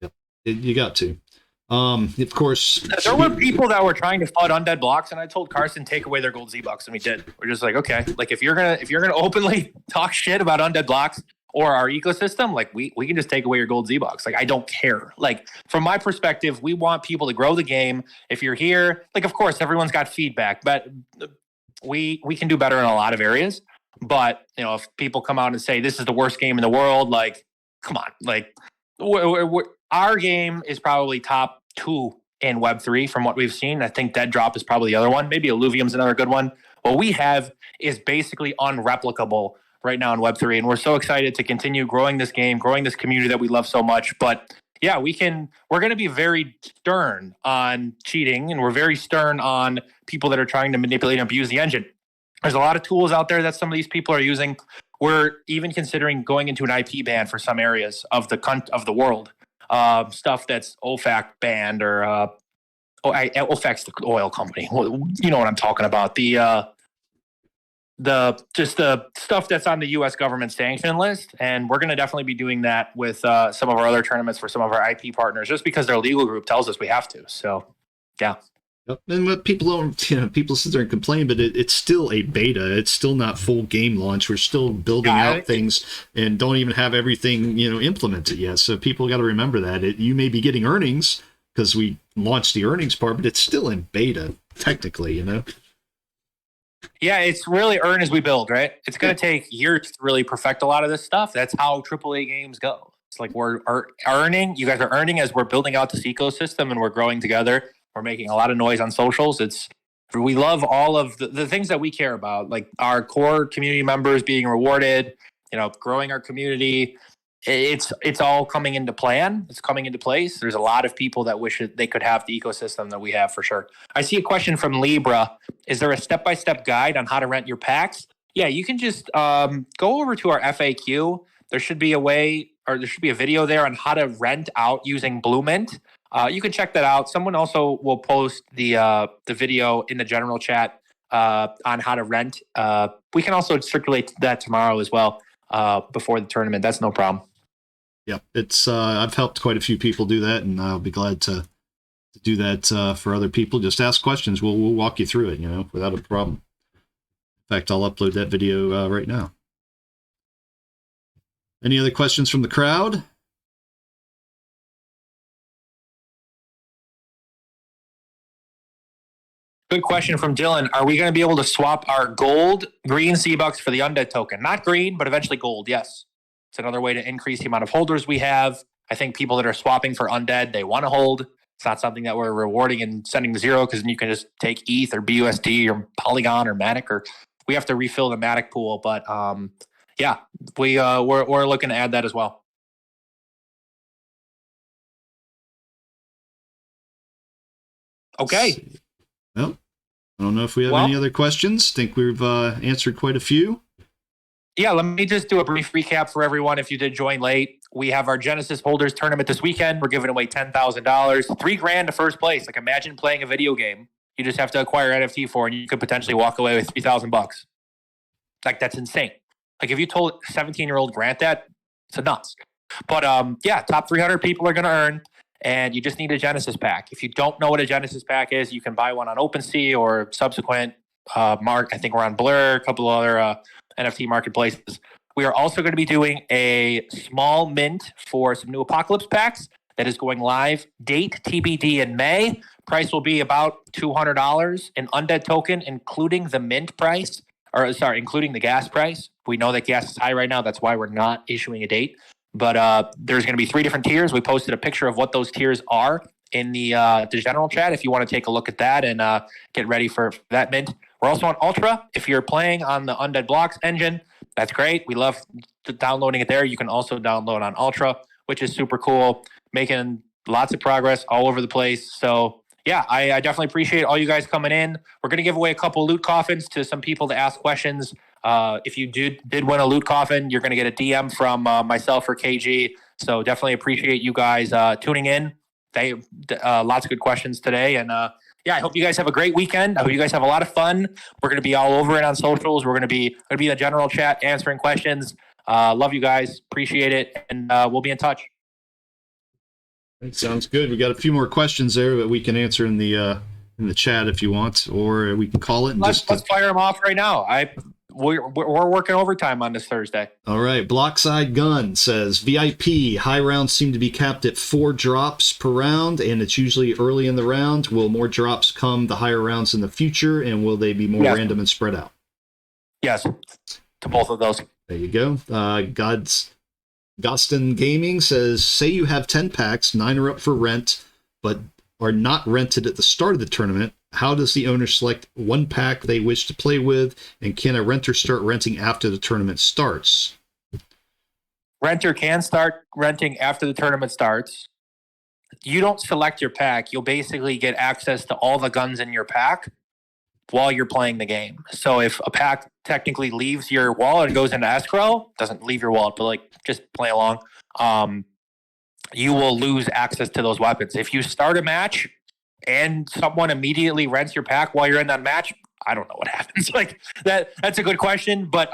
Yep. You got to. Of course, there were people that were trying to flood Undead blocks, and I told Carson, take away their gold Z-Bucks, and we did. We're just like, okay, if you're gonna openly talk shit about Undead blocks or our ecosystem, we can just take away your gold Z-Bucks. I don't care. From my perspective, we want people to grow the game. If you're here, of course, everyone's got feedback, but we can do better in a lot of areas. But if people come out and say this is the worst game in the world, come on, our game is probably top 2 in Web3 from what we've seen. I think Dead Drop is probably the other one. Maybe Illuvium's another good one. What we have is basically unreplicable right now in Web3, and we're so excited to continue growing this game, growing this community that we love so much. But yeah, we're going to be very stern on cheating, and we're very stern on people that are trying to manipulate and abuse the engine. There's a lot of tools out there that some of these people are using. We're even considering going into an IP ban for some areas of the world. Stuff that's OFAC banned, or OFAC's the oil company. You know what I'm talking about. The stuff that's on the U.S. government sanction list, and we're going to definitely be doing that with some of our other tournaments for some of our IP partners, just because their legal group tells us we have to. So, yeah. And what people don't, people sit there and complain, but it's still a beta. It's still not full game launch. We're still building out things and don't even have everything, implemented yet. So people got to remember that you may be getting earnings because we launched the earnings part, but it's still in beta technically, Yeah, it's really earn as we build, right? It's going to take years to really perfect a lot of this stuff. That's how AAA games go. It's like we're earning. You guys are earning as we're building out this ecosystem and we're growing together. We're making a lot of noise on socials. We love all of the things that we care about, like our core community members being rewarded, growing our community. It's all coming into plan. It's coming into place. There's a lot of people that wish they could have the ecosystem that we have for sure. I see a question from Libra. Is there a step-by-step guide on how to rent your packs? Yeah, you can just go over to our FAQ. There should be a way, or there should be a video there on how to rent out using Blue Mint. You can check that out. Someone also will post the video in the general chat on how to rent. We can also circulate that tomorrow as well before the tournament. That's no problem. Yeah, it's I've helped quite a few people do that, and I'll be glad to do that for other people. Just ask questions. We'll walk you through it, without a problem. In fact, I'll upload that video right now. Any other questions from the crowd? Good question from Dylan. Are we going to be able to swap our gold green C-Bucks for the Undead token? Not green, but eventually gold, yes. It's another way to increase the amount of holders we have. I think people that are swapping for Undead, they want to hold. It's not something that we're rewarding and sending to zero, because then you can just take ETH or BUSD or Polygon or Matic, or we have to refill the Matic pool. But yeah, we're looking to add that as well. Okay. Well, I don't know if we have any other questions. Think we've answered quite a few. Yeah, let me just do a brief recap for everyone. If you did join late, we have our Genesis Holders tournament this weekend. We're giving away $10,000, $3,000 to first place. Like, imagine playing a video game you just have to acquire NFT for, and you could potentially walk away with $3,000. Like, that's insane. Like, if you told 17-year-old Grant that, it's nuts. But yeah, top 300 people are going to earn, and you just need a Genesis pack. If you don't know what a Genesis pack is, you can buy one on OpenSea or subsequent I think we're on Blur, a couple of other NFT marketplaces. We are also going to be doing a small mint for some new Apocalypse packs that is going live. Date TBD in May. Price will be about $200 in Undead token, including the mint price, or sorry, including the gas price. We know that gas is high right now. That's why we're not issuing a date. But there's going to be 3 different tiers. We posted a picture of what those tiers are in the general chat if you want to take a look at that and get ready for that mint. We're also on Ultra. If you're playing on the Undead Blocks engine, that's great. We love downloading it there. You can also download on Ultra, which is super cool. Making lots of progress all over the place. So yeah, I definitely appreciate all you guys coming in. We're going to give away a couple loot coffins to some people to ask questions. If you did win a loot coffin, you're going to get a DM from myself or KG. So definitely appreciate you guys tuning in. Lots of good questions today. And yeah, I hope you guys have a great weekend. I hope you guys have a lot of fun. We're going to be all over it on socials. We're going to be in the general chat answering questions. Love you guys. Appreciate it. And we'll be in touch. Sounds good. We got a few more questions there that we can answer in the chat if you want, or we can call it. And let's fire them off right now. We're working overtime on this Thursday. All right. Blockside Gun says, VIP, high rounds seem to be capped at 4 drops per round, and it's usually early in the round. Will more drops come the higher rounds in the future, and will they be more random and spread out? Yes, to both of those. There you go. Gostin Gaming says, say you have 10 packs, 9 are up for rent, but are not rented at the start of the tournament. How does the owner select one pack they wish to play with? And can a renter start renting after the tournament starts? Renter can start renting after the tournament starts. You don't select your pack. You'll basically get access to all the guns in your pack while you're playing the game. So if a pack technically leaves your wallet and goes into escrow, doesn't leave your wallet, but like just play along, you will lose access to those weapons. If you start a match and someone immediately rents your pack while you're in that match, I don't know what happens. Like that's a good question. But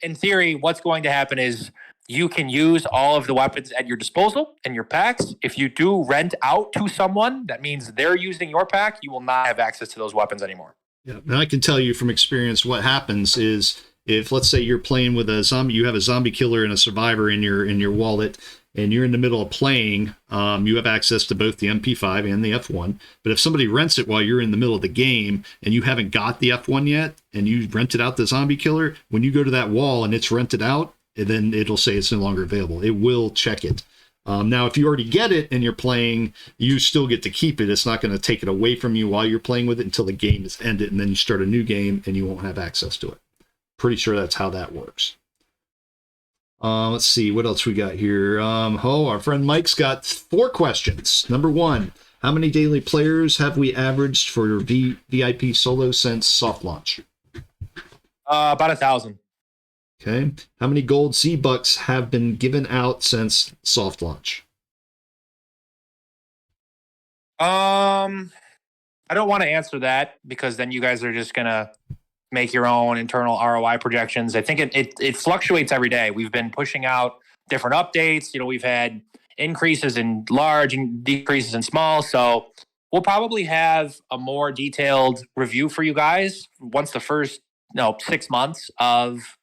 in theory, what's going to happen is you can use all of the weapons at your disposal in your packs. If you do rent out to someone, that means they're using your pack. You will not have access to those weapons anymore. Yeah, and I can tell you from experience what happens is if, let's say, you're playing with a zombie, you have a zombie killer and a survivor in your wallet, and you're in the middle of playing, you have access to both the MP5 and the F1. But if somebody rents it while you're in the middle of the game and you haven't got the F1 yet, and you rented out the zombie killer, when you go to that wall and it's rented out, then it'll say it's no longer available. It will check it. Now, if you already get it and you're playing, you still get to keep it. It's not going to take it away from you while you're playing with it until the game is ended, and then you start a new game and you won't have access to it. Pretty sure that's how that works. Let's see what else we got here. Our friend Mike's got 4 questions. Number 1, how many daily players have we averaged for VIP solo since soft launch? About 1,000. Okay. How many gold Z-Bucks have been given out since soft launch? I don't want to answer that because then you guys are just going to make your own internal ROI projections. I think it fluctuates every day. We've been pushing out different updates. We've had increases in large and decreases in small. So we'll probably have a more detailed review for you guys once the first 6 months of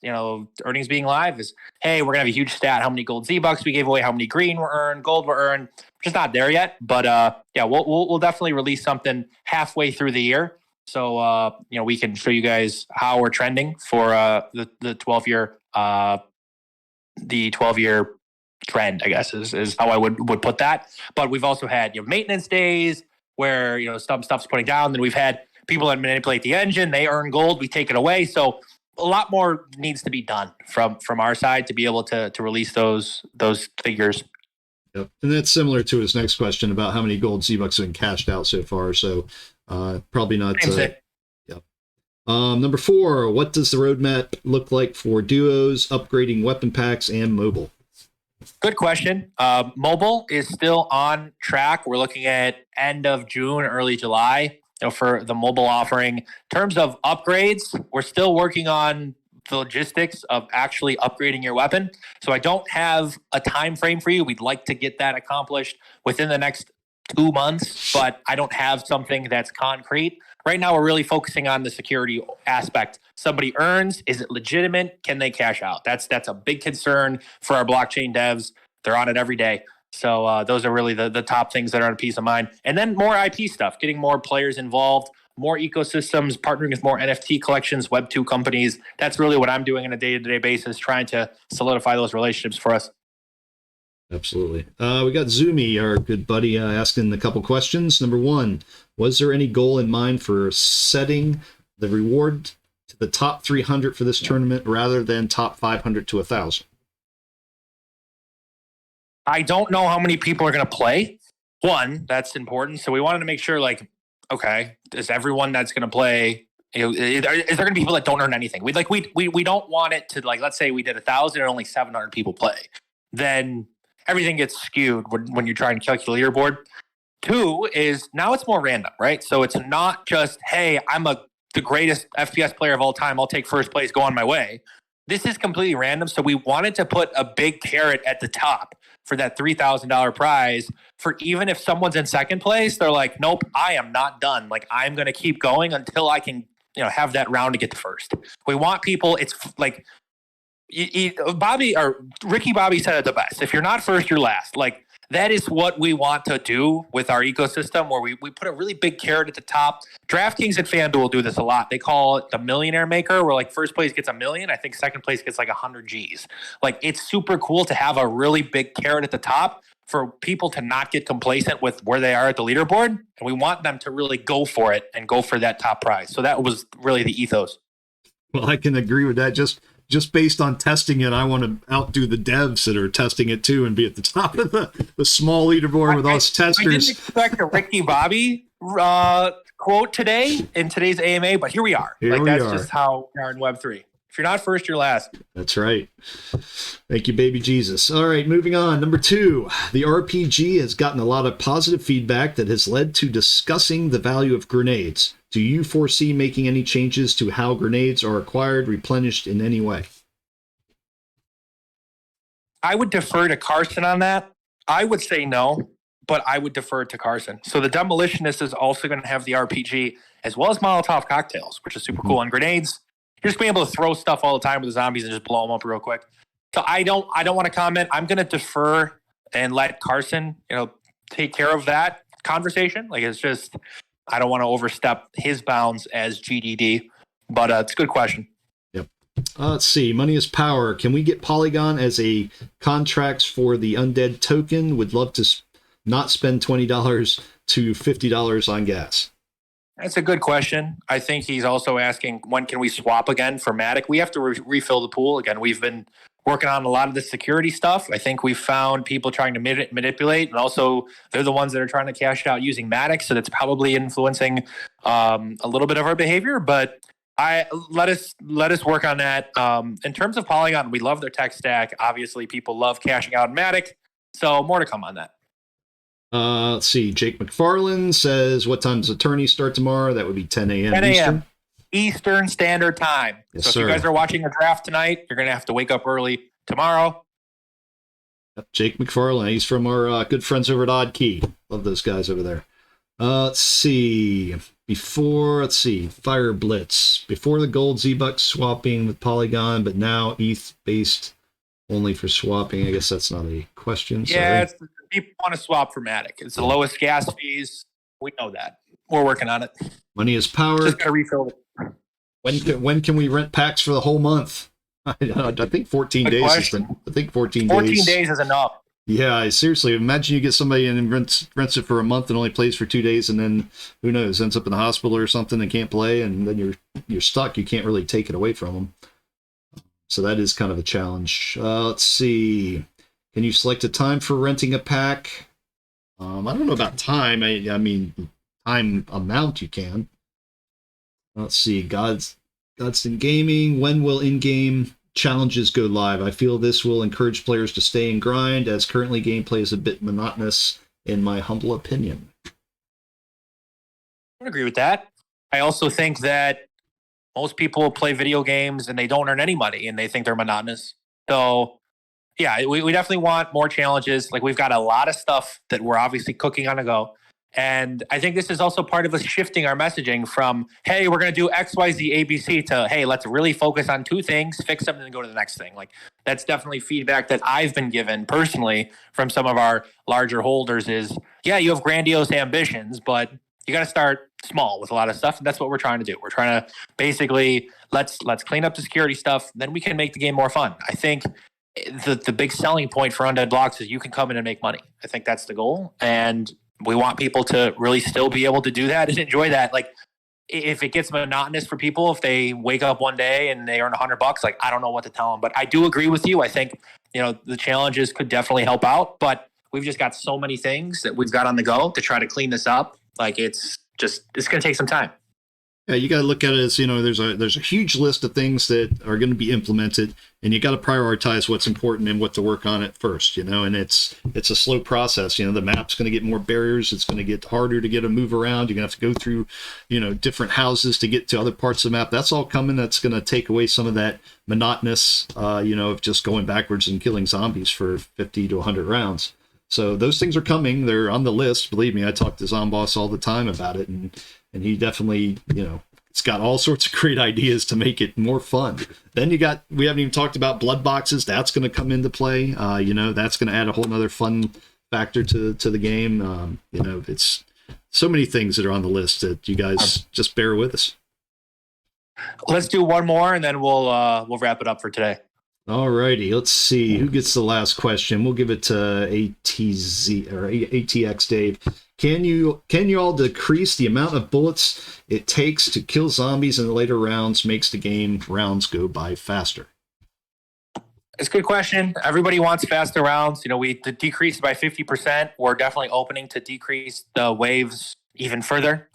earnings being live is, hey, we're gonna have a huge stat, how many gold Z-Bucks we gave away, how many green were earned, gold were earned. Just not there yet, but we'll definitely release something halfway through the year, so we can show you guys how we're trending for the 12-year trend, I guess is how I would put that. But we've also had maintenance days where some stuff's putting down. Then we've had people that manipulate the engine, they earn gold, we take it away. So a lot more needs to be done from our side to be able to release those figures. Yep. And that's similar to his next question about how many gold Z-Bucks have been cashed out so far. So probably not. Yep. Number 4, what does the roadmap look like for duos, upgrading weapon packs, and mobile? Good question. Mobile is still on track. We're looking at end of June, early July. For the mobile offering. In terms of upgrades, we're still working on the logistics of actually upgrading your weapon. So I don't have a time frame for you. We'd like to get that accomplished within the next 2 months, but I don't have something that's concrete. Right now, we're really focusing on the security aspect. Somebody earns, is it legitimate? Can they cash out? That's a big concern for our blockchain devs. They're on it every day. So those are really the top things that are on peace of mind. And then more IP stuff, getting more players involved, more ecosystems, partnering with more NFT collections, Web2 companies. That's really what I'm doing on a day-to-day basis, trying to solidify those relationships for us. Absolutely. We got Zumi, our good buddy, asking a couple questions. Number 1, was there any goal in mind for setting the reward to the top 300 for this tournament rather than top 500 to 1,000? I don't know how many people are going to play. One, that's important. So we wanted to make sure, okay, is everyone that's going to play, is there going to be people that don't earn anything? We don't want it to, let's say we did 1,000 and only 700 people play. Then everything gets skewed when you try and calculate your board. 2 is now it's more random, right? So it's not just, hey, I'm the greatest FPS player of all time. I'll take first place, go on my way. This is completely random. So we wanted to put a big carrot at the top for that $3,000 prize, for even if someone's in second place, they're like, nope, I am not done. I'm going to keep going until I can, have that round to get to first. We want people, it's Bobby or Ricky Bobby said it the best. If you're not first, you're last. that is what we want to do with our ecosystem, where we put a really big carrot at the top. DraftKings and FanDuel do this a lot. They call it the millionaire maker, where like first place gets $1 million. I think second place gets like 100 G's. Like, it's super cool to have a really big carrot at the top for people to not get complacent with where they are at the leaderboard. And we want them to really go for it and go for that top prize. So that was really the ethos. Well, I can agree with that. Just based on testing it, I want to outdo the devs that are testing it too and be at the top of the small leaderboard with us testers. I didn't expect a Ricky Bobby quote today in today's AMA, but here we are. That's just how we are in Web3. If you're not first, you're last. That's right. Thank you, baby Jesus. All right, moving on. Number 2, the RPG has gotten a lot of positive feedback that has led to discussing the value of grenades. Do you foresee making any changes to how grenades are acquired, replenished in any way? I would defer to Carson on that. I would say no, but I would defer to Carson. So the Demolitionist is also going to have the RPG as well as Molotov cocktails, which is super cool. And grenades, you're just being able to throw stuff all the time with the zombies and just blow them up real quick. So I don't want to comment. I'm going to defer and let Carson, take care of that conversation. Like, it's just, I don't want to overstep his bounds as GDD, but it's a good question. Yep. Let's see. Money is power. Can we get Polygon as a contracts for the Undead Token? Would love to not spend $20 to $50 on gas. That's a good question. I think he's also asking, when can we swap again for Matic? We have to refill the pool. Again, we've been working on a lot of the security stuff. I think we found people trying to manipulate, and also they're the ones that are trying to cash out using Matic, so that's probably influencing a little bit of our behavior. But let us work on that. In terms of Polygon, we love their tech stack. Obviously, people love cashing out in Matic, so more to come on that. Let's see. Jake McFarland says, what time does attorney start tomorrow? That would be 10 a.m. 10 a.m. Eastern Standard Time. Yes, so if sir. you guys are watching the draft tonight, you're going to have to wake up early tomorrow. Jake McFarland. He's from our good friends over at Odd Key. Love those guys over there. Let's see. Fire Blitz. Before the gold Z-Bucks swapping with Polygon, but now ETH based only for swapping. I guess that's not a question. Yeah, people want to swap for Matic. It's the lowest gas fees. We know that. We're working on it. Money is power. Just got to refill it. When can we rent packs for the whole month? I think 14 Good days. question. I think 14 days is enough. Yeah, seriously. Imagine you get somebody and rents it for a month and only plays for 2 days, and then who knows, ends up in the hospital or something and can't play, and then you're stuck. You can't really take it away from them. So that is kind of a challenge. Let's see. Can you select a time for renting a pack? I don't know about time. I mean, time amount you can. Let's see. Godston Gaming. When will in-game challenges go live? I feel this will encourage players to stay and grind, as currently gameplay is a bit monotonous, in my humble opinion. I agree with that. I also think that most people play video games and they don't earn any money and they think they're monotonous. So, yeah, we definitely want more challenges. Like, we've got a lot of stuff that we're obviously cooking on the go. And I think this is also part of us shifting our messaging from, hey, we're going to do X, Y, Z, A, B, C to, hey, let's really focus on 2 things, fix them, and then go to the next thing. Like, that's definitely feedback that I've been given personally from some of our larger holders is, yeah, you have grandiose ambitions, but you got to start small with a lot of stuff. And that's what we're trying to do. We're trying to basically, let's clean up the security stuff. Then we can make the game more fun. I think the big selling point for Undead Blocks is you can come in and make money. I think that's the goal. And we want people to really still be able to do that and enjoy that. Like, if it gets monotonous for people, if they wake up one day and they earn $100, like, I don't know what to tell them. But I do agree with you. I think, the challenges could definitely help out. But we've just got so many things that we've got on the go to try to clean this up. Like, it's going to take some time. Yeah, you got to look at it as, there's a huge list of things that are going to be implemented, and you got to prioritize what's important and what to work on at first, and it's a slow process. The map's going to get more barriers. It's going to get harder to get a move around. You're going to have to go through, different houses to get to other parts of the map. That's all coming. That's going to take away some of that monotonous, of just going backwards and killing zombies for 50 to 100 rounds. So those things are coming. They're on the list. Believe me, I talk to Zomboss all the time about it, and he definitely, it's got all sorts of great ideas to make it more fun. Then we haven't even talked about blood boxes. That's going to come into play. That's going to add a whole nother fun factor to the game. You know, it's so many things that are on the list that you guys just bear with us. Let's do one more, and then we'll wrap it up for today. All righty, let's see who gets the last question. We'll give it to ATZ or ATX Dave. Can you all decrease the amount of bullets it takes to kill zombies in the later rounds? Makes the game rounds go by faster. It's a good question. Everybody wants faster rounds. You know, we decreased by 50%. We're definitely opening to decrease the waves even further.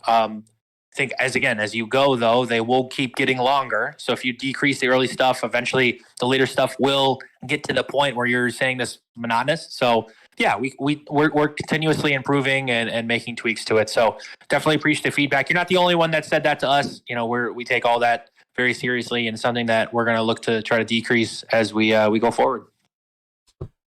I think as you go, though, they will keep getting longer. So if you decrease the early stuff, eventually the later stuff will get to the point where you're saying this monotonous. So yeah, we're continuously improving and making tweaks to it. So definitely appreciate the feedback. You're not the only one that said that to us. You know, we take all that very seriously and something that we're going to look to try to decrease as we go forward.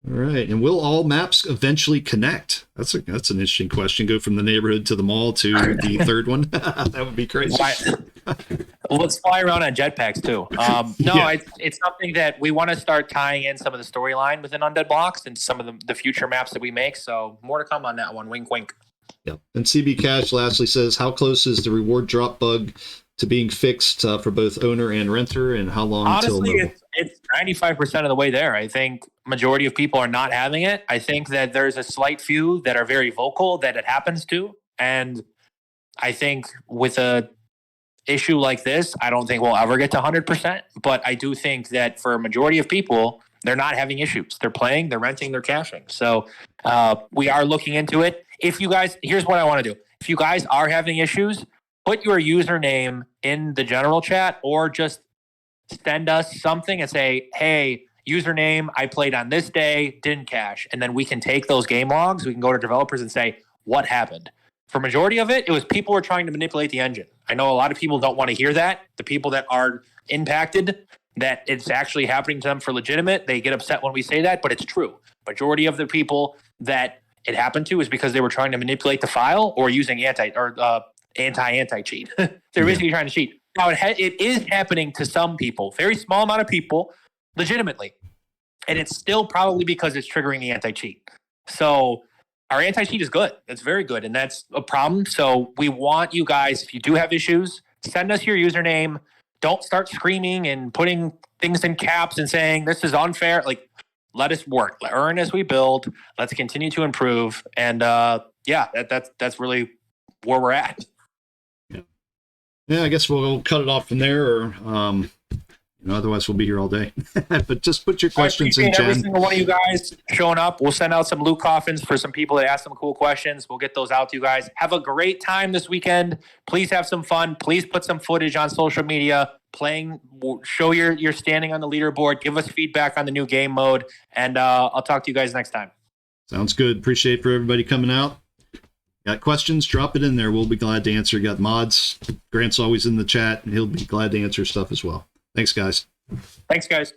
All right, and will all maps eventually connect? That's an interesting question. Go from the neighborhood to the mall to the third one. That would be crazy. Let's fly around on jetpacks too. It's something that we want to start tying in some of the storyline within Undead Blocks and some of the future maps that we make. So more to come on that one. Wink, wink. Yep. And CB Cash lastly says, how close is the reward drop bug to being fixed for both owner and renter, and how long Honestly, until it's 95% of the way there. I think majority of people are not having it. I think that there's a slight few that are very vocal that it happens to. And I think with a issue like this, I don't think we'll ever get to 100%. But I do think that for a majority of people, they're not having issues. They're playing, they're renting, they're cashing. So we are looking into it. If you guys, here's what I want to do. If you guys are having issues, put your username in the general chat or just send us something and say, hey, username, I played on this day, didn't cash. And then we can take those game logs. We can go to developers and say, what happened? For majority of it, it was people were trying to manipulate the engine. I know a lot of people don't want to hear that. The people that are impacted, that it's actually happening to them for legitimate, they get upset when we say that, but it's true. Majority of the people that it happened to is because they were trying to manipulate the file or using anti-cheat. They're basically trying to cheat. Now, it is happening to some people, very small amount of people, legitimately. And it's still probably because it's triggering the anti-cheat. So our anti-cheat is good. It's very good. And that's a problem. So we want you guys, if you do have issues, send us your username. Don't start screaming and putting things in caps and saying, this is unfair. Like, let us work. Learn as we build. Let's continue to improve. And that's really where we're at. Yeah, I guess we'll cut it off from there, or otherwise we'll be here all day. But just put your questions in, Jen. Every single one of you guys showing up. We'll send out some loot coffins for some people that ask some cool questions. We'll get those out to you guys. Have a great time this weekend. Please have some fun. Please put some footage on social media. Playing, show your standing on the leaderboard. Give us feedback on the new game mode, and I'll talk to you guys next time. Sounds good. Appreciate for everybody coming out. Got questions? Drop it in there. We'll be glad to answer. Got mods. Grant's always in the chat, and he'll be glad to answer stuff as well. Thanks, guys. Thanks, guys.